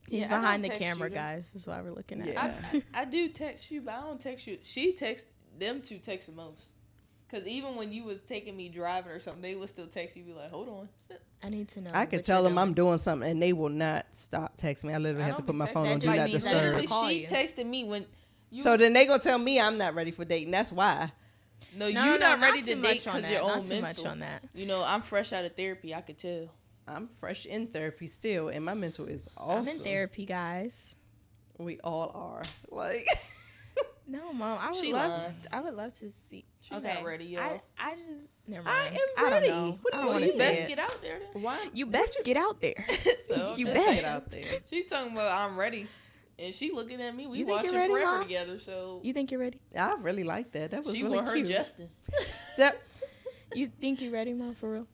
Yeah, I behind the don't text camera, you. guys. That's why we're looking at. Yeah. I do text you, but I don't text you. She texts them two text the most. Cause even when you was taking me driving or something, they would still text you. Be like, hold on. I need to know. I could what tell you're them doing. I'm doing something and they will not stop texting me. I literally I have to don't put be my texting. phone That on do just not means that disturb. Literally, call she you. texted me when. You, So then they gonna tell me I'm not ready for dating. That's why. no, No, you're no, not ready to too date much on because that. your Not own too mental. much on that. You know, I'm fresh out of therapy. I could tell. I'm fresh in therapy still, and my mental is awesome. I'm in therapy, guys. We all are. Like, No, Mom. I would She love. lying. I would love to see. She not ready, y'all. I just never I mind. am ready. don't know. What do I you don't Well, wanna you mean? say best it. get out there then. why? You best get out there. So, You just best. say Get out there. She talking about I'm ready, and she looking at me. We You think watching you're ready, forever Ma? together. So You think you're ready? I really like that. That was she really want her cute. Justin. That, You think you're ready, Mom? For real?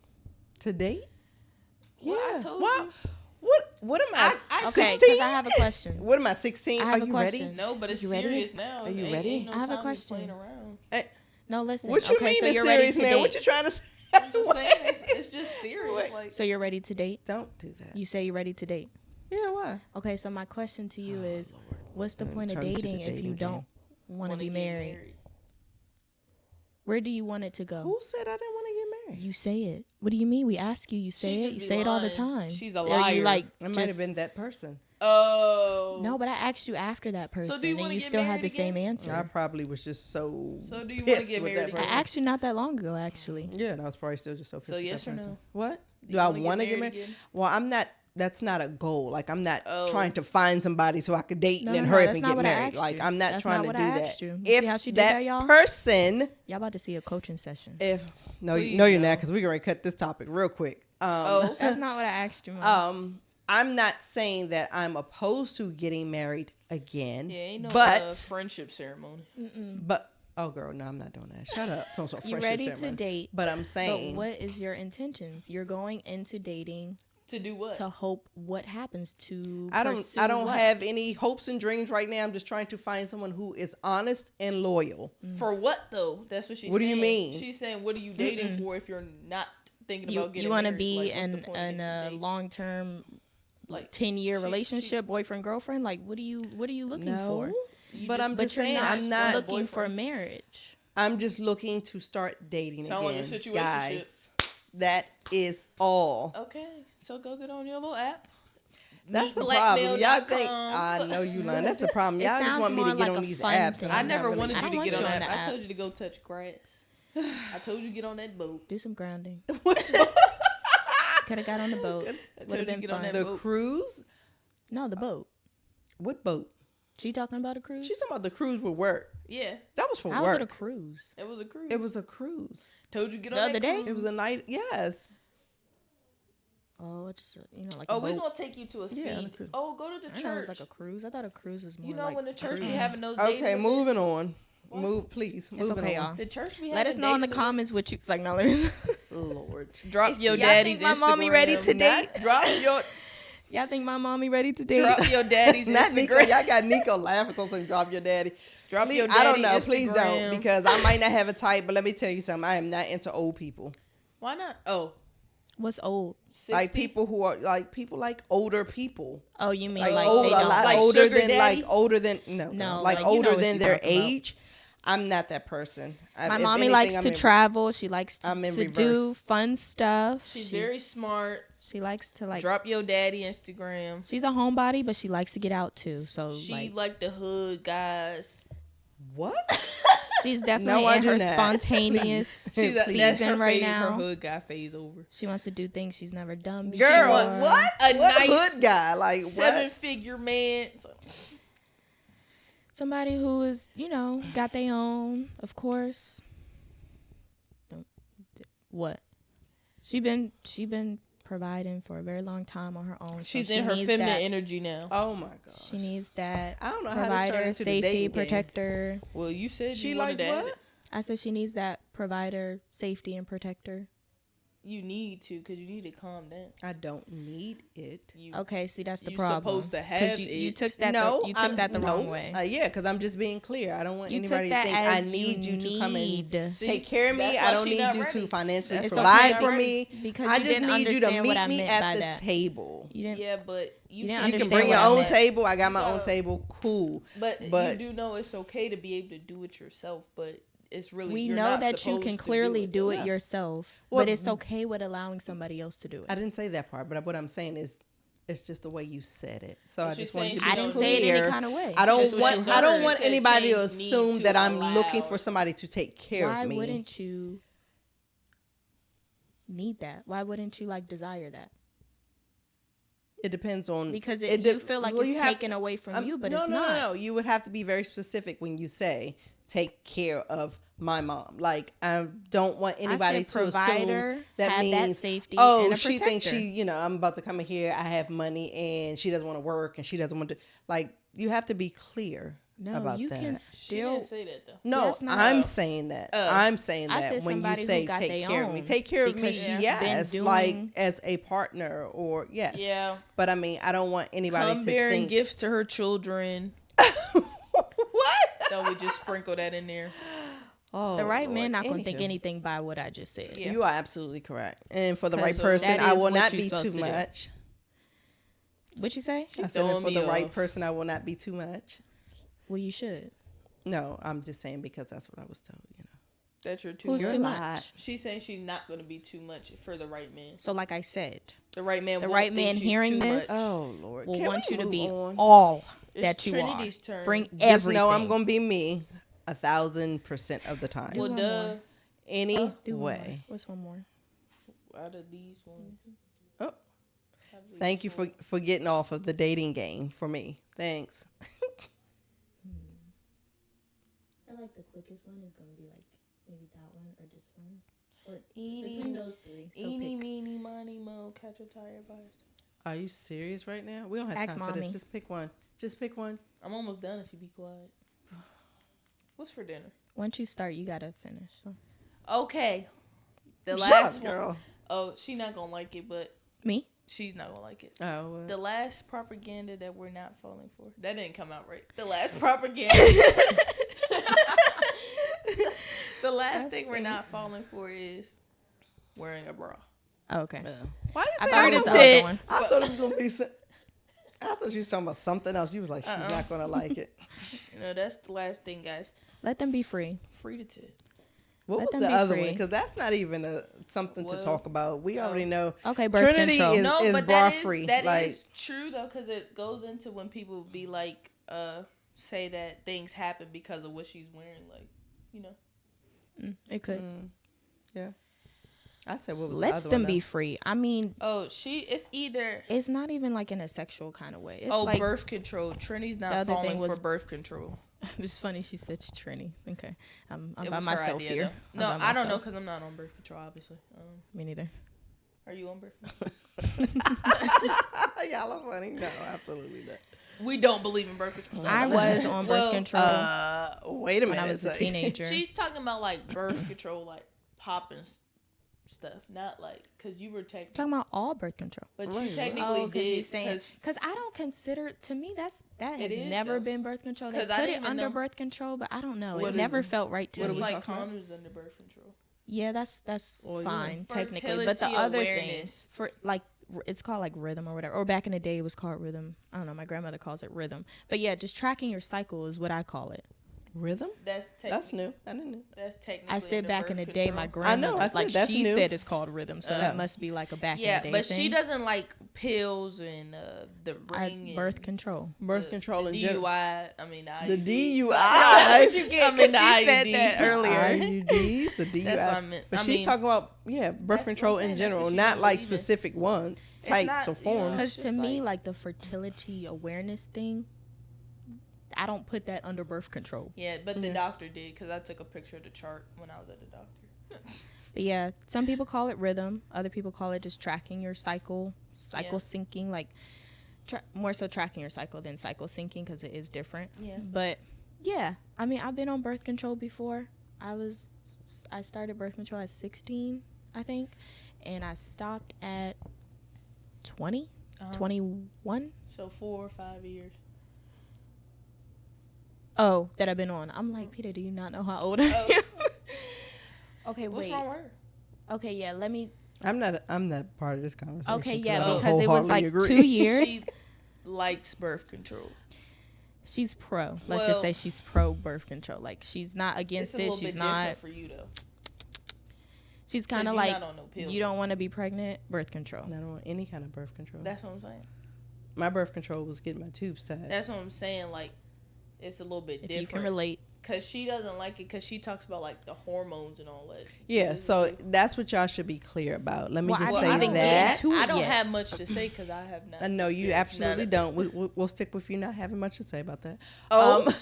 to date? Well, I Yeah. told Why? you. What am I? I- Okay, 16? because I have a question. What am I? 16? I have Are a you question. ready? No, but it's You ready? serious now. Are you Ain't- ready? ain't no I have a time to be question. playing around. No, listen. What you okay, mean so it's you're ready serious, to man? date. What you trying to say? I'm just saying, it's just serious. What? Like, So you're ready to date? Don't do that. You say you're ready to date. Yeah, why? Okay, so my question to you is, Lord. what's the Let me point of turn to the dating if dating you game. don't want to wanna be get married? Where do you want it to go? Who said I didn't want to get married? You say it. What do you mean? We ask you. You say She it. just You be say it all the lying. time. She's a Or liar. You like I might just, have been that person. Oh. No, but I asked you after that person, do you and wanna you get still had married the same again? answer. I probably was just so. So do you wanna pissed get with married that again? I person. asked you not that long ago, actually. Yeah, and I was probably still just so pissed. So with yes that or person. no? What? Do Do you I wanna get want to get married married? again? Well, I'm not. That's not a goal. Like I'm not Oh. trying to find somebody so I could date No, and then no, hurry up that's and not get what I married. asked Like you. I'm not That's trying not to what do I that. asked you. If See how she did that that, y'all? person, Y'all about to see a coaching session. if no, Please no, you're no. not, because we're gonna cut this topic real quick. Oh. That's not what I asked you, Mom. I'm not saying that I'm opposed to getting married again. Yeah, ain't no but friendship ceremony. but oh girl, no, I'm not doing that. Shut up. You ready to date? But I'm saying, but what is your intentions? You're going into dating to do what? To hope what happens to. I don't have any hopes and dreams right now. I'm just trying to find someone who is honest and loyal. For what though? That's what she's saying. What do you mean? She's saying, what are you dating for if you're not thinking about getting You want to married? be Like, in a long term, like 10-year relationship, boyfriend girlfriend. Like, what are you looking for? But I'm just saying, I'm not looking for marriage. I'm just looking to start dating Sound like a again, situationship. guys. That is all. Okay, so go get on your little app. That's the problem. Y'all think I know you lying. That's the problem. Y'all just want me to get on these apps. I never wanted you to get on that. I told you to go touch grass. I told you to get on that boat. Do some grounding. Could have got on the boat. Would have been fun. The cruise? No, the boat. What boat? She talking about a cruise? She's talking about the cruise with work. Yeah. That was for How work. was it a cruise? It was a cruise. It was a cruise. Told you get on the other day? It was a night. Yes. Oh, it's like we're gonna take you to a speed. Yeah, go to the I church. know it was like a cruise. I thought a cruise was more. You know like when the church cruise. be having those days. Okay, moving on. What? Move, please. It's okay, on. y'all. The church be Let us know in the dating comments what you. It's like, no, let me. Lord. Drop your Y'all daddy's think my mommy ready to Instagram. date? Drop your. Y'all think my mommy ready to date? Drop your daddy's Not Nico. Instagram. Y'all got Nico laughing. Something. Drop your daddy. Drop your I daddy don't know. Please Instagram. don't, because I might not have a type. But let me tell you something. I am not into old people. Why not? Oh, What's old? 60? Like people who are like older people. Oh, you mean Like, like old, they a don't lot like older sugar than daddy? No, like like, you know older what than she their talking about. age. I'm not that person. My If mommy anything, likes I'm to in- travel. She likes I'm in to reverse. do fun stuff. she's very smart. She likes to like. Drop your daddy Instagram. She's a homebody, but she likes to get out too. So She like the hood guys. What? she's definitely I in do her not. spontaneous She's that's season her right phase, now. Her hood guy phase over. She wants to do things she's never done before. Girl, what? A What nice hood guy? Like what? 7-figure man. So, Somebody who is, got their own, of course. What? She been providing for a very long time on her own. she's so in her needs feminine that, energy now. Oh my gosh. She needs that I don't know how this turned provider, into the safety, dating game. protector. Well, you said She you wanted likes to have what? it. I said she needs that provider, safety, and protector. You need to, because you need to calm down. I don't need it. You, Okay, see that's the you problem. supposed to have you it. took that. No, you took that the wrong way. Yeah, because I'm just being clear. I don't want You anybody took to that think I as need you to come and need. See, take care of me. that's I why don't she need not you ready. to financially That's provide okay. for Not me. Because I you just didn't need you to understand what meet I me meant at by the that. table. You didn't. Yeah, but You didn't You can understand bring what your I own meant. table. I got my own No. table. Cool. But But- you do know it's okay to be able to do it yourself, but it's really We you're know not that you supposed can to clearly do it Yeah. yourself, Well, but it's okay with allowing somebody else to do it. I didn't say that part, but what I'm saying is, it's just the way you said it. So But I she's just want you to saying be she I didn't don't say it any clear. kind of way. I don't That's what you want. I don't heard. want She said anybody to Kings need assume to that I'm allow- looking for somebody to take care Why of me. wouldn't you need that? Why wouldn't you desire that? It depends on Because it you feel like well, you it's have taken away from you, but no, it's no, not. No, you would have to be very specific when you say take care of my mom. Like I don't want anybody to provider, assume that have that means safety, oh and a she thinks protector. I'm about to come in here. I have money and she doesn't want to work and she doesn't want to you have to be clear No, about you that. can She still. didn't say that though. No, That's not- I'm saying that. I'm saying I that said when you somebody who say got take they care of me, own, take care of me. because she's been Yes, doing- like as a partner or yes. Yeah. But I mean, I don't want anybody Come to bearing think. gifts to her children. What? So we just sprinkle that in there. Oh, The right Lord. man not gonna think Anywho. anything by what I just said. Yeah. You are absolutely correct. And for the 'Cause right so person, that I is will what not you're be supposed too to do. much. What you say? I said, and throwing for the me right off. person, I will not be too much. Well, you should. No, I'm just saying because that's what I was told. That you're too Who's much. too You're a much? lot. She's saying she's not going to be too much for the right man. So, like I said, The right man. The won't right think man she's hearing too this, much. Oh Lord, will Can want we you to move be on? all It's that you Trinity's are. turn. Bring Just everything. know I'm gonna be me 1,000% of the time. Well, one duh. more. Any Do one more. way. What's one more? Out of these ones. Oh, thank you for getting off of the dating game for me. Thanks. I like the quickest one is going to be maybe that one or this one. Or Eeny, between those three. So eeny, pick. meeny, miny, mo, catch a tire by Are you serious right now? We don't have Ask time for mommy. this. Just pick one. Just pick one. I'm almost done if you be quiet. What's for dinner? Once you start, you gotta finish. So. Okay. The Shut last up, one. girl. Oh, she not gonna like it, but Me? she's not gonna like it. Oh, The last propaganda that we're not falling for. That didn't come out right. The last propaganda. The last thing we're not falling for is wearing a bra. Oh, okay. why you I say thought I'm it was the gonna- other one. I thought it was gonna be. I thought you was talking about something else. You was like, she's not gonna like it. You know, that's the last thing, guys. Let them be free. Free to tit. What Let was them the be other free. one? Because that's not even something to Well, talk about. We already know. Okay, birth Trinity control. is No, but bra that is free. that like, is true though, because it goes into when people be like, say that things happen because of what she's wearing, like, you know. It could. yeah. I said, what was Let the other them one be now? free. I mean, Oh, it's either it's not even like in a sexual kind of way. It's like like birth control. Trinity's the not other falling thing for was- birth control. It's funny she said Trini. Okay, I'm It by was her myself idea, here. though. I'm No, by I don't know myself. because I'm not on birth control, obviously. Me neither. Are you on birth control? Y'all are funny. No, absolutely not. We don't believe in birth control. so I don't- was on birth Well, control Wait a when minute. I was a so- teenager. She's talking about like birth control, like popping stuff, not like because you were technically, talking about all birth control. but Right. you technically Oh, because did you're saying because I don't consider to me that It has is, never though. been birth control. They 'Cause I put didn't it even under know. birth control, but I don't know. What It is never it? felt right to just me. like talking about? condoms under birth control. Yeah, that's Well, yeah. fine technically, but the Fertility other awareness. thing for like it's called like rhythm or whatever. Or back in the day, it was called rhythm. I don't know. My grandmother calls it rhythm. But yeah, just tracking your cycle is what I call it. Rhythm? That's That's new. I didn't know. That's technically. I said under back in birth the day, my control. grandmother, I said like that's she new. said it's called rhythm, so that must be like a back Yeah, in the day but thing. she doesn't like pills and the ring. Birth and control. Birth control the in DUI. general. I mean the The IUD. DUI. I mean the she IUD. said that earlier. IUDs, the DUI. That's what I meant. But I she's mean, talking about, birth that's control what I'm in saying. That's general, what she not don't like believe in. specific one It's types not, or you know, forms. Because just to me, like- like the fertility awareness thing, I don't put that under birth control. Yeah, but the doctor did because I took a picture of the chart when I was at the doctor. But yeah, some people call it rhythm. Other people call it just tracking your cycle Yeah. syncing, like more so tracking your cycle than cycle syncing because it is different. Yeah. But yeah, I mean, I've been on birth control before. I started birth control at 16, I think, and I stopped at 20, 21. So 4 or 5 years. Oh, that I've been on. I'm like, Peter, do you not know how old I am? Okay, What's wait. wrong with her? Okay, yeah, let me. I'm not part of this conversation. Okay, 'cause yeah, I because it was wholeheartedly like agree. 2 years. She likes birth control. She's pro. Let's just say Well- she's pro birth control. Like she's not It's against a it. little She's bit not. different for you though. She's kind 'Cause of you're like not on no pill. you don't want to be pregnant. Birth control. I don't want any kind of birth control. That's what I'm saying. My birth control was getting my tubes tied. That's what I'm saying. Like, it's a little bit If you can different. relate. Cause she doesn't like it. Cause she talks about like the hormones and all that. Yeah, so that's what y'all should be clear about. Let me Well, just I say didn't even get that. into it I don't yet. have much to say because I have not. I know you experienced none absolutely of it. don't. We'll stick with you not having much to say about that. Oh.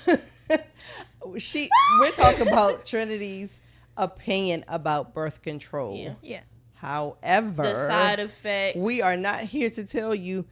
We're talking about Trinity's opinion about birth control. Yeah. Yeah. However, The side effects. we are not here to tell you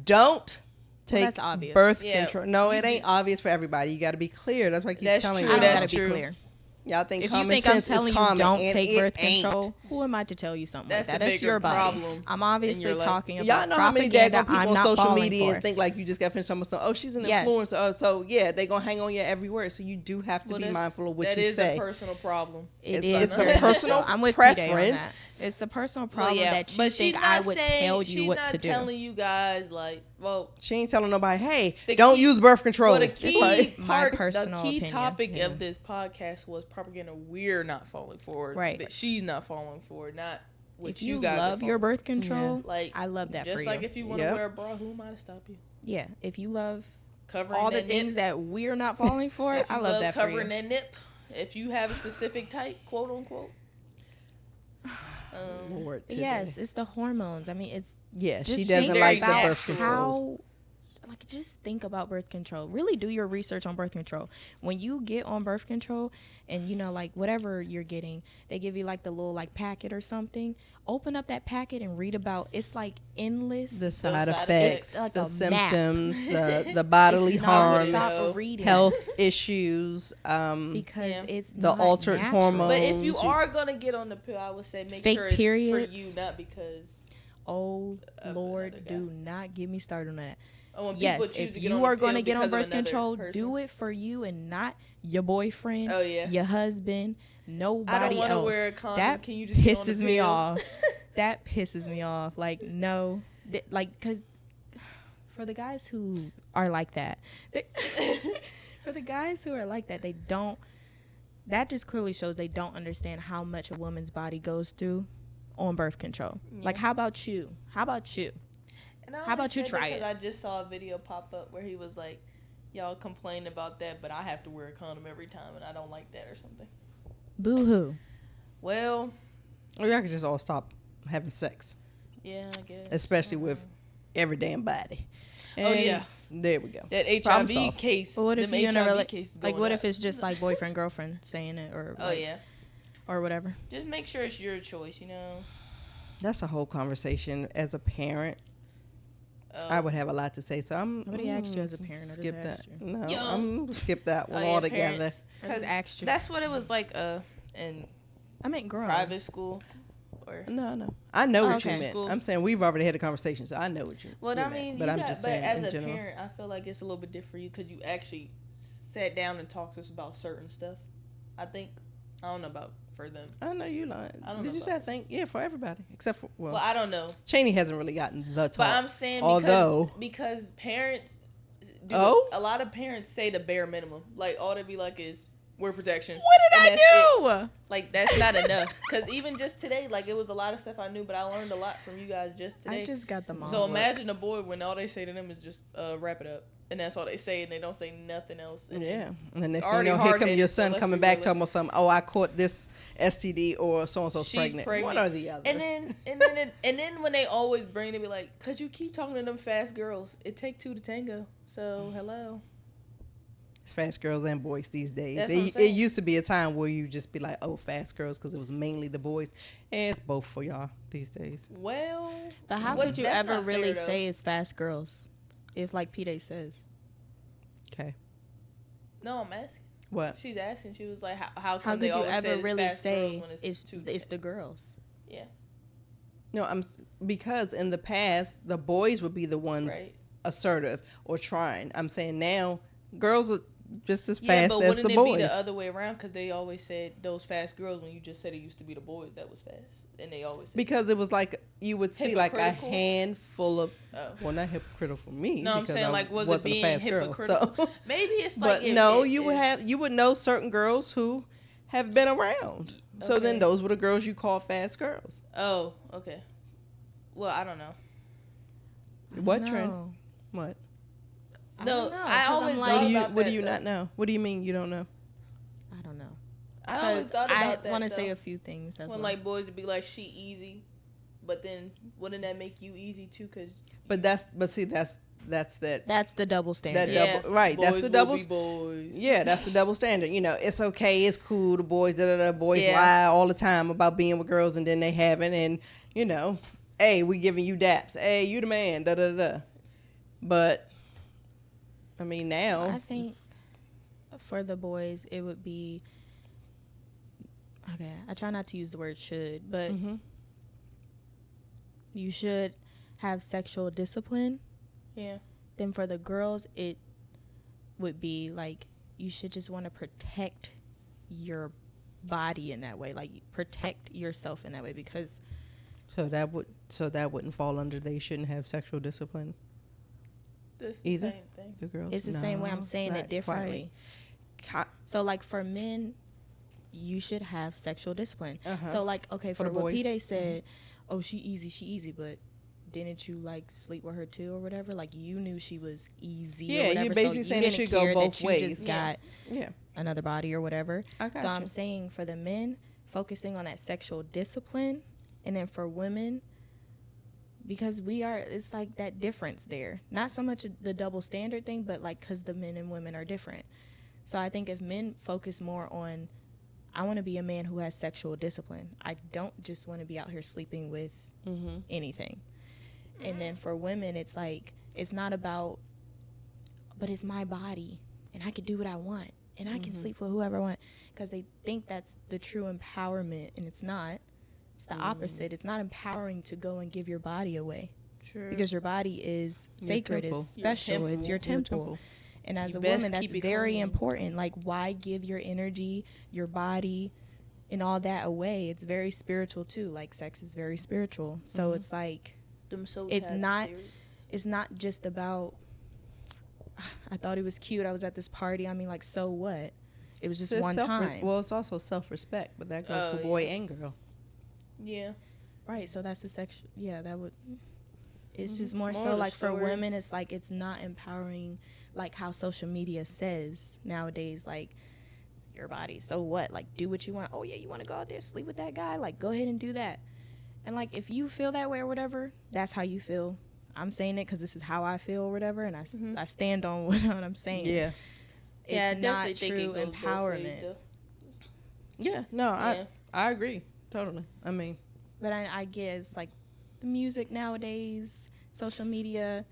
don't take that's obvious. birth Yeah. control. No, it ain't obvious for everybody. You got to be clear. That's why I keep That's telling true, you. I don't that's gotta be true. clear. Y'all think If you common think I'm sense telling is you common, don't and take it birth ain't. control, who am I to tell you something That's like a that? That's bigger your body. problem I'm in obviously your life. talking Y'all about know how many propaganda. daggone people I'm on not social falling media for. and think like you just got finished talking about, oh, she's an Yes. influencer. So yeah, they gonna hang on your every word. So you do have to Well, be that's- mindful of what that you is say. a personal problem. It It's is a very much personal so. I'm with P-Day on that. preference. It's a personal Well, problem yeah, that you but she's think I not would saying, tell you she's what not to do. telling you guys like, well, She ain't telling nobody, hey, The don't key- use birth control. well, the It's key like- My part, the personal key opinion, topic yeah. of this podcast was propaganda we're not falling for, Right. that she's not falling for, not what If you you guys are love your falling birth control, for. Like, I love that just for you. like if you want to Yep. wear a bra, who am I to stop you? Yeah, if you love Covering all the that things nip, that we're not falling for, if you I love that for covering you. that nip. If you have a specific type, quote unquote. Lord, today. Yes, it's the hormones. I mean, it's Yeah, just she doesn't think like the about birth controls. like, just think about birth control. Really do your research on birth control. When you get on birth control and, you know, like, whatever you're getting, they give you, like, the little, like, packet or something. Open up that packet and read about, it's, like, endless. The side effects, like the a symptoms, the bodily harm, health issues, because it's the not altered natural. hormones. But if you are going to get on the pill, I would say make Fake sure it's periods. for you, not because... Oh, Lord, do not get me started on that. Yes, if you are going to get on birth control, do it for you and not your boyfriend, your husband, nobody else. I don't want to wear a condom. That Can you just pisses me off. That pisses me off. Like, no. Like, because for the guys who are like that, for the guys who are like that, they don't, that just clearly shows they don't understand how much a woman's body goes through on birth control. Like, how about you? How about you? How about you try it? I just saw a video pop up where he was like, y'all complain about that, but I have to wear a condom every time, and I don't like that or something. Boo-hoo. Well. Or y'all could just all stop having sex. Yeah, I guess. Especially with every damn body. And oh, yeah. There we go. That HIV case. But what if you're in a like, what if it's just like boyfriend, girlfriend saying it, or or whatever? Just make sure it's your choice, you know? That's a whole conversation. As a parent, I would have a lot to say. So I'm. Nobody asked you as a parent. Skip that. No, Yo. I'm skip that one altogether. Because that's what it was like in I meant girl. private school. Or No. I know what you meant. School. I'm saying we've already had a conversation, so I know what you. Well, I mean, but I'm just saying. But as a general. parent, I feel like it's a little bit different for you because you actually sat down and talked to us about certain stuff. I think I don't know about for them. I know you lying. Did you say I think? Yeah, for everybody except for well, I don't know. Cheney hasn't really gotten the talk. But I'm saying because parents do a lot of parents say the bare minimum. Like all they be like is wear protection. What did I do? Like that's not enough. Because even just today, like it was a lot of stuff I knew, but I learned a lot from you guys just today. I just got them all. So imagine a boy when all they say to them is just wrap it up. And that's all they say, and they don't say nothing else. And and the next thing you know, here come your son coming back talking about something. Oh, I caught this STD or so and so's pregnant. One or the other. And then when they always bring, they be like, "Cause you keep talking to them fast girls. It take two to tango. So hello." It's fast girls and boys these days. It used to be a time where you just be like, "Oh, fast girls," because it was mainly the boys. And it's both for y'all these days. Well, but how could you ever really say it's fast girls? If like P-Day says. Okay. No, I'm asking. What? She's asking. She was like, how could you ever really say it's the girls? Yeah. No, because in the past the boys would be the ones assertive or trying. I'm saying now girls are just as fast as the boys. Yeah, but wouldn't it be the other way around? Because they always said those fast girls when you just said it used to be the boys that was fast. And they always said because it was like you would see like a handful of well, not hypocritical for me. No, I'm saying like was it being hypocritical? So. Maybe it's like but no, you would know certain girls who have been around. Okay. So then those were the girls you call fast girls. Oh, okay. Well, I don't know. What trend? What? No, I always like. What do you not know? What do you mean you don't know? I don't know. I always thought about that. I want to say a few things. When like boys would be like, "She easy," but then wouldn't that make you easy too? Cause that's that. That's the double standard. Right. That's the double. Boys. Yeah, that's the double standard. You know, it's okay, it's cool. The boys, boys lie all the time about being with girls, and then they haven't. And you know, hey, we giving you daps. Hey, you the man. Da da da. But I mean, now I think for the boys, it would be. Okay, I try not to use the word should, but you should have sexual discipline. Yeah. Then for the girls, it would be like you should just want to protect your body in that way, like protect yourself in that way, because. So that wouldn't fall under they shouldn't have sexual discipline. This either same thing. the girls. It's the same way I'm saying it differently. So like for men. You should have sexual discipline. So like, okay, for what P-Day said, oh, she easy, but didn't you like sleep with her too or whatever? Like you knew she was easy. Yeah, or whatever, you're basically saying it should go both ways. You just got another body or whatever. So I'm saying for the men, focusing on that sexual discipline, and then for women, because it's like that difference there. Not so much the double standard thing, but like because the men and women are different. So I think if men focus more on, I want to be a man who has sexual discipline. I don't just want to be out here sleeping with anything. And then for women, it's like, it's not about, but it's my body and I can do what I want and I can sleep with whoever I want, because they think that's the true empowerment, and it's not. It's the opposite. It's not empowering to go and give your body away. True. Because your body is sacred, it's special, it's your temple. And as a woman, that's very important. Like, why give your energy, your body, and all that away? It's very spiritual too. Like, sex is very spiritual. So it's like, it's not just about, I thought he was cute, I was at this party, I mean, like, so what? It was just one time. Well, it's also self-respect, but that goes for boy and girl. Yeah. Right, so that's the sexual, that would, it's just more so like for women, it's like, it's not empowering, like how social media says nowadays, like, your body, so what? Like, do what you want. Oh, yeah, you want to go out there, sleep with that guy? Like, go ahead and do that. And, like, if you feel that way or whatever, that's how you feel. I'm saying it because this is how I feel or whatever, and I stand on what I'm saying. Yeah. It's not true empowerment. Yeah, no, I agree. Totally. I mean. But I guess, like, the music nowadays, social media.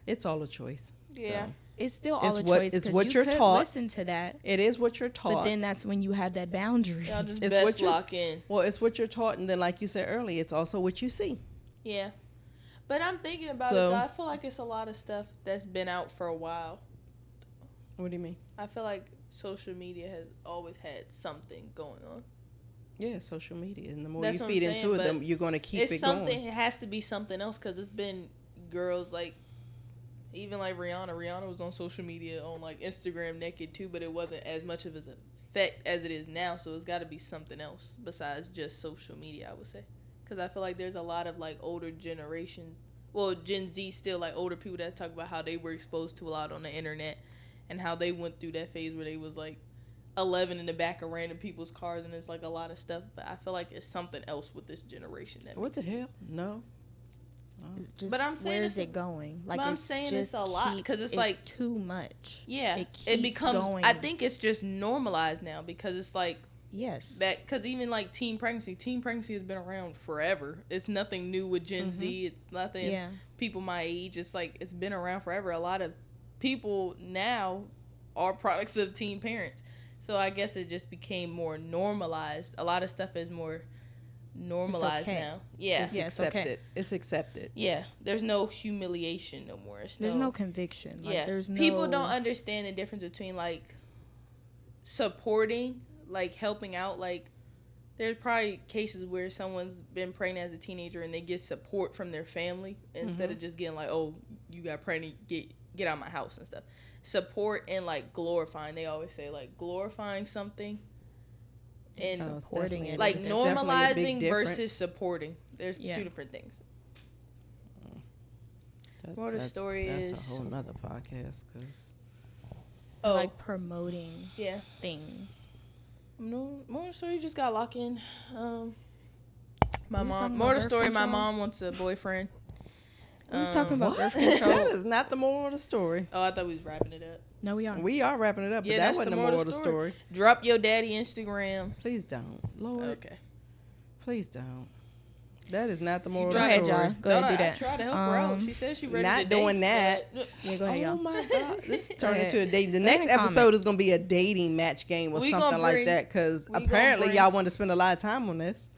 It's all a choice. Yeah. So. It's still all a choice. It's what you you're taught. Listen to that. It is what you're taught. But then that's when you have that boundary. Y'all just it's best lock in. Well, it's what you're taught, and then, like you said earlier, it's also what you see. Yeah. But I'm thinking about it, though. I feel like it's a lot of stuff that's been out for a while. What do you mean? I feel like social media has always had something going on. Yeah, social media. And the more That's you feed into it, the you're going to keep it going. It has to be something else, because it's been girls, like, even like Rihanna. Rihanna was on social media, on like Instagram naked too, but it wasn't as much of an effect as it is now. So it's got to be something else besides just social media, I would say. Because I feel like there's a lot of like older generations, well, Gen Z still, like older people that talk about how they were exposed to a lot on the internet and how they went through that phase where they was like 11 in the back of random people's cars, and it's like a lot of stuff. But I feel like it's something else with this generation. What the hell? No. Just, but I'm saying, where is it going? Like, I'm saying it's a lot, because it's like too much. Yeah, it becomes going. I think it's just normalized now, because it's like, yes, because even like teen pregnancy has been around forever. It's nothing new with Gen Z. It's nothing. People my age. It's like, it's been around forever. A lot of people now are products of teen parents, so I guess it just became more normalized. A lot of stuff is more normalized now. Yeah, it's accepted. Okay. It's accepted. Yeah, there's no humiliation no more. There's no conviction. Like, there's no... People don't understand the difference between like supporting, like helping out. Like, there's probably cases where someone's been pregnant as a teenager and they get support from their family instead of just getting like, oh, you got pregnant, get out of my house and stuff. Support and like glorifying. They always say like glorifying something and supporting it, like normalizing versus supporting. There's two different things. More the story is that's a whole nother podcast, because like promoting things. No, more the story, you just got locked in. My mom. More the story, my mom wants a boyfriend. We was talking about birth control. That is not the moral of the story. Oh, I thought we was wrapping it up. No, we are. We are wrapping it up, but that wasn't the moral of the story. Drop your daddy Instagram. Please don't, Lord. Okay. Please don't. That is not the moral of the story. Go ahead, John. Go ahead, do that. I tried to help her out. She said she ready to not doing that. Yeah, go ahead, y'all. Oh my God, this turned into a date. The next episode is gonna be a dating match game or something like that, because apparently y'all want to spend a lot of time on this.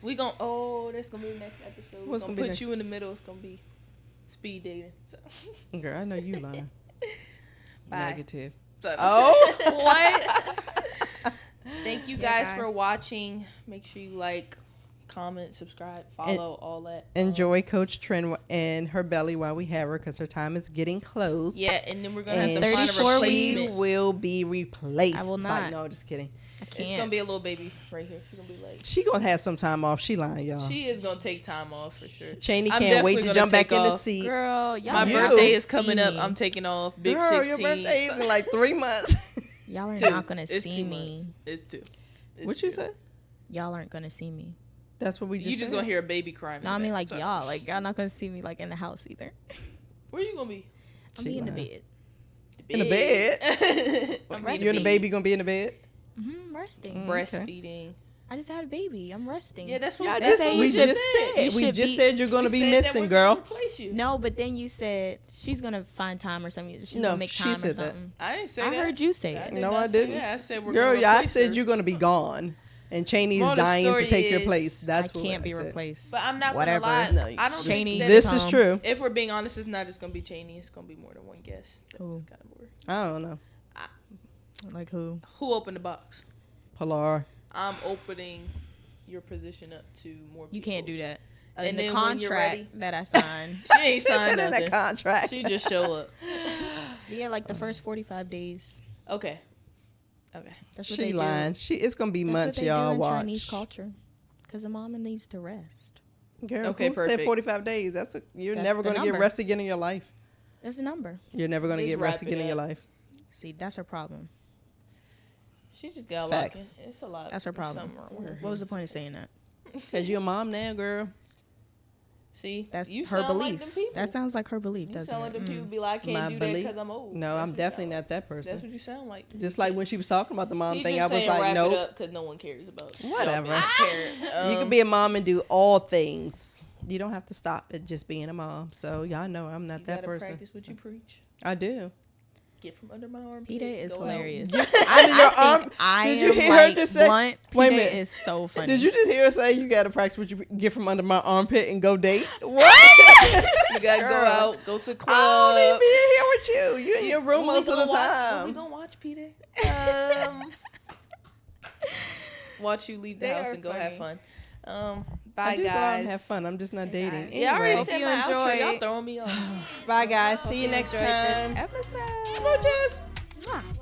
That's gonna be the next episode. We're gonna put you in the middle. It's gonna be speed dating. So. Girl, I know you lying. Bye. Negative. So, oh, what? Thank you guys for watching. Make sure you like, comment, subscribe, follow, all that. Enjoy Coach Trent and her belly while we have her, because her time is getting close. Yeah, and then we're gonna have to find a replacement. We will be replaced. I will not. Like, no, just kidding. I can't. It's gonna be a little baby right here. She's gonna be like. She gonna have some time off. She lying, y'all. She is gonna take time off for sure. Cheney can't wait to jump back in the seat. Girl, y'all my birthday is coming up. I'm taking off. Big 16. Your birthday is in like 3 months. Y'all are not gonna see me. It's 2. What you say? Y'all aren't gonna see me. That's what we just You just said. gonna hear a baby crying. No, I mean like y'all. Like y'all not gonna see me like in the house either. Where you gonna be? I'll be in the bed. In the bed? I'm You and the baby gonna be in the bed? Mm-hmm, resting. Breastfeeding. I just had a baby. I'm resting. Yeah, that's what Yeah, that's what we we just just said. You We should just be- said you're gonna We be said that missing, we're girl. gonna replace you. No, but then you said she's gonna find time or something. She's No, gonna make she time or said that. something. I didn't say I that. heard you say I it. did No, not I say didn't. that. I said we're Girl, gonna yeah, I replace said her. you're gonna be gone, and Cheney's Moral of the dying to story take your is, place. That's I what can't be said. replaced. But I'm not Whatever. gonna lie. No, I don't Cheney. think that This is true. if we're being honest, it's not just gonna be Cheney. It's gonna be more than one guest. That's Who? kind of boring. I don't know. Like who? Who opened the box? Pilar. I'm opening your position up to more people. You can't do that. And In the then when you're contract ready- that I signed. She ain't signed in a nothing. contract. She just show up. Yeah, like the first 45 days. Okay. Okay. That's what She they lying. do. It's gonna be That's months, what they y'all do in watch. Chinese culture. Because the mama needs to rest. Girl, Okay, who said perfect. 45 days? You're That's never the gonna get number. rest again in your life. That's the number. You're never gonna Just get rest wrap it again in your up. life. See, that's her problem. She just got locked in. Facts. It's a lot. That's her There's problem. something wrong with her. What was the point of saying that? Cause you're a mom now, girl. See, That's you her sound belief. Like them people. That sounds like her belief, You doesn't sound like it? them people Mm. be like, I can't My do belief? that because I'm old. No, That's I'm what you definitely sound not that like. person. That's what you sound like. Just like when she was talking about the mom He thing, I just was saying like, wrap it nope. up because no one cares about y'all Whatever. being parent. You can be a mom and do all things. You don't have to stop at just being a mom. So y'all know I'm not You that gotta person. practice what you preach. I do. Get from under my arm. Pita is Go out. hilarious. Under your arm. think I Did you am hear her like just say? blunt. Wait a Pita minute. is so funny. Did you just hear her say you got to practice what you get from under my armpit and go date? What? You gotta go Girl. out, go to the club. I don't even be in here with you. You in your room What we most of the gonna watch? What time. we gonna watch, Peter? Watch you leave the They house are and go have funny. fun. Bye, I do guys. go out and have fun. I'm just not dating. Yeah, I already Anyway, said you my outro. enjoyed Y'all it. throwing me off. bye guys. See you next enjoyed this time. episode. Smooches. Mwah.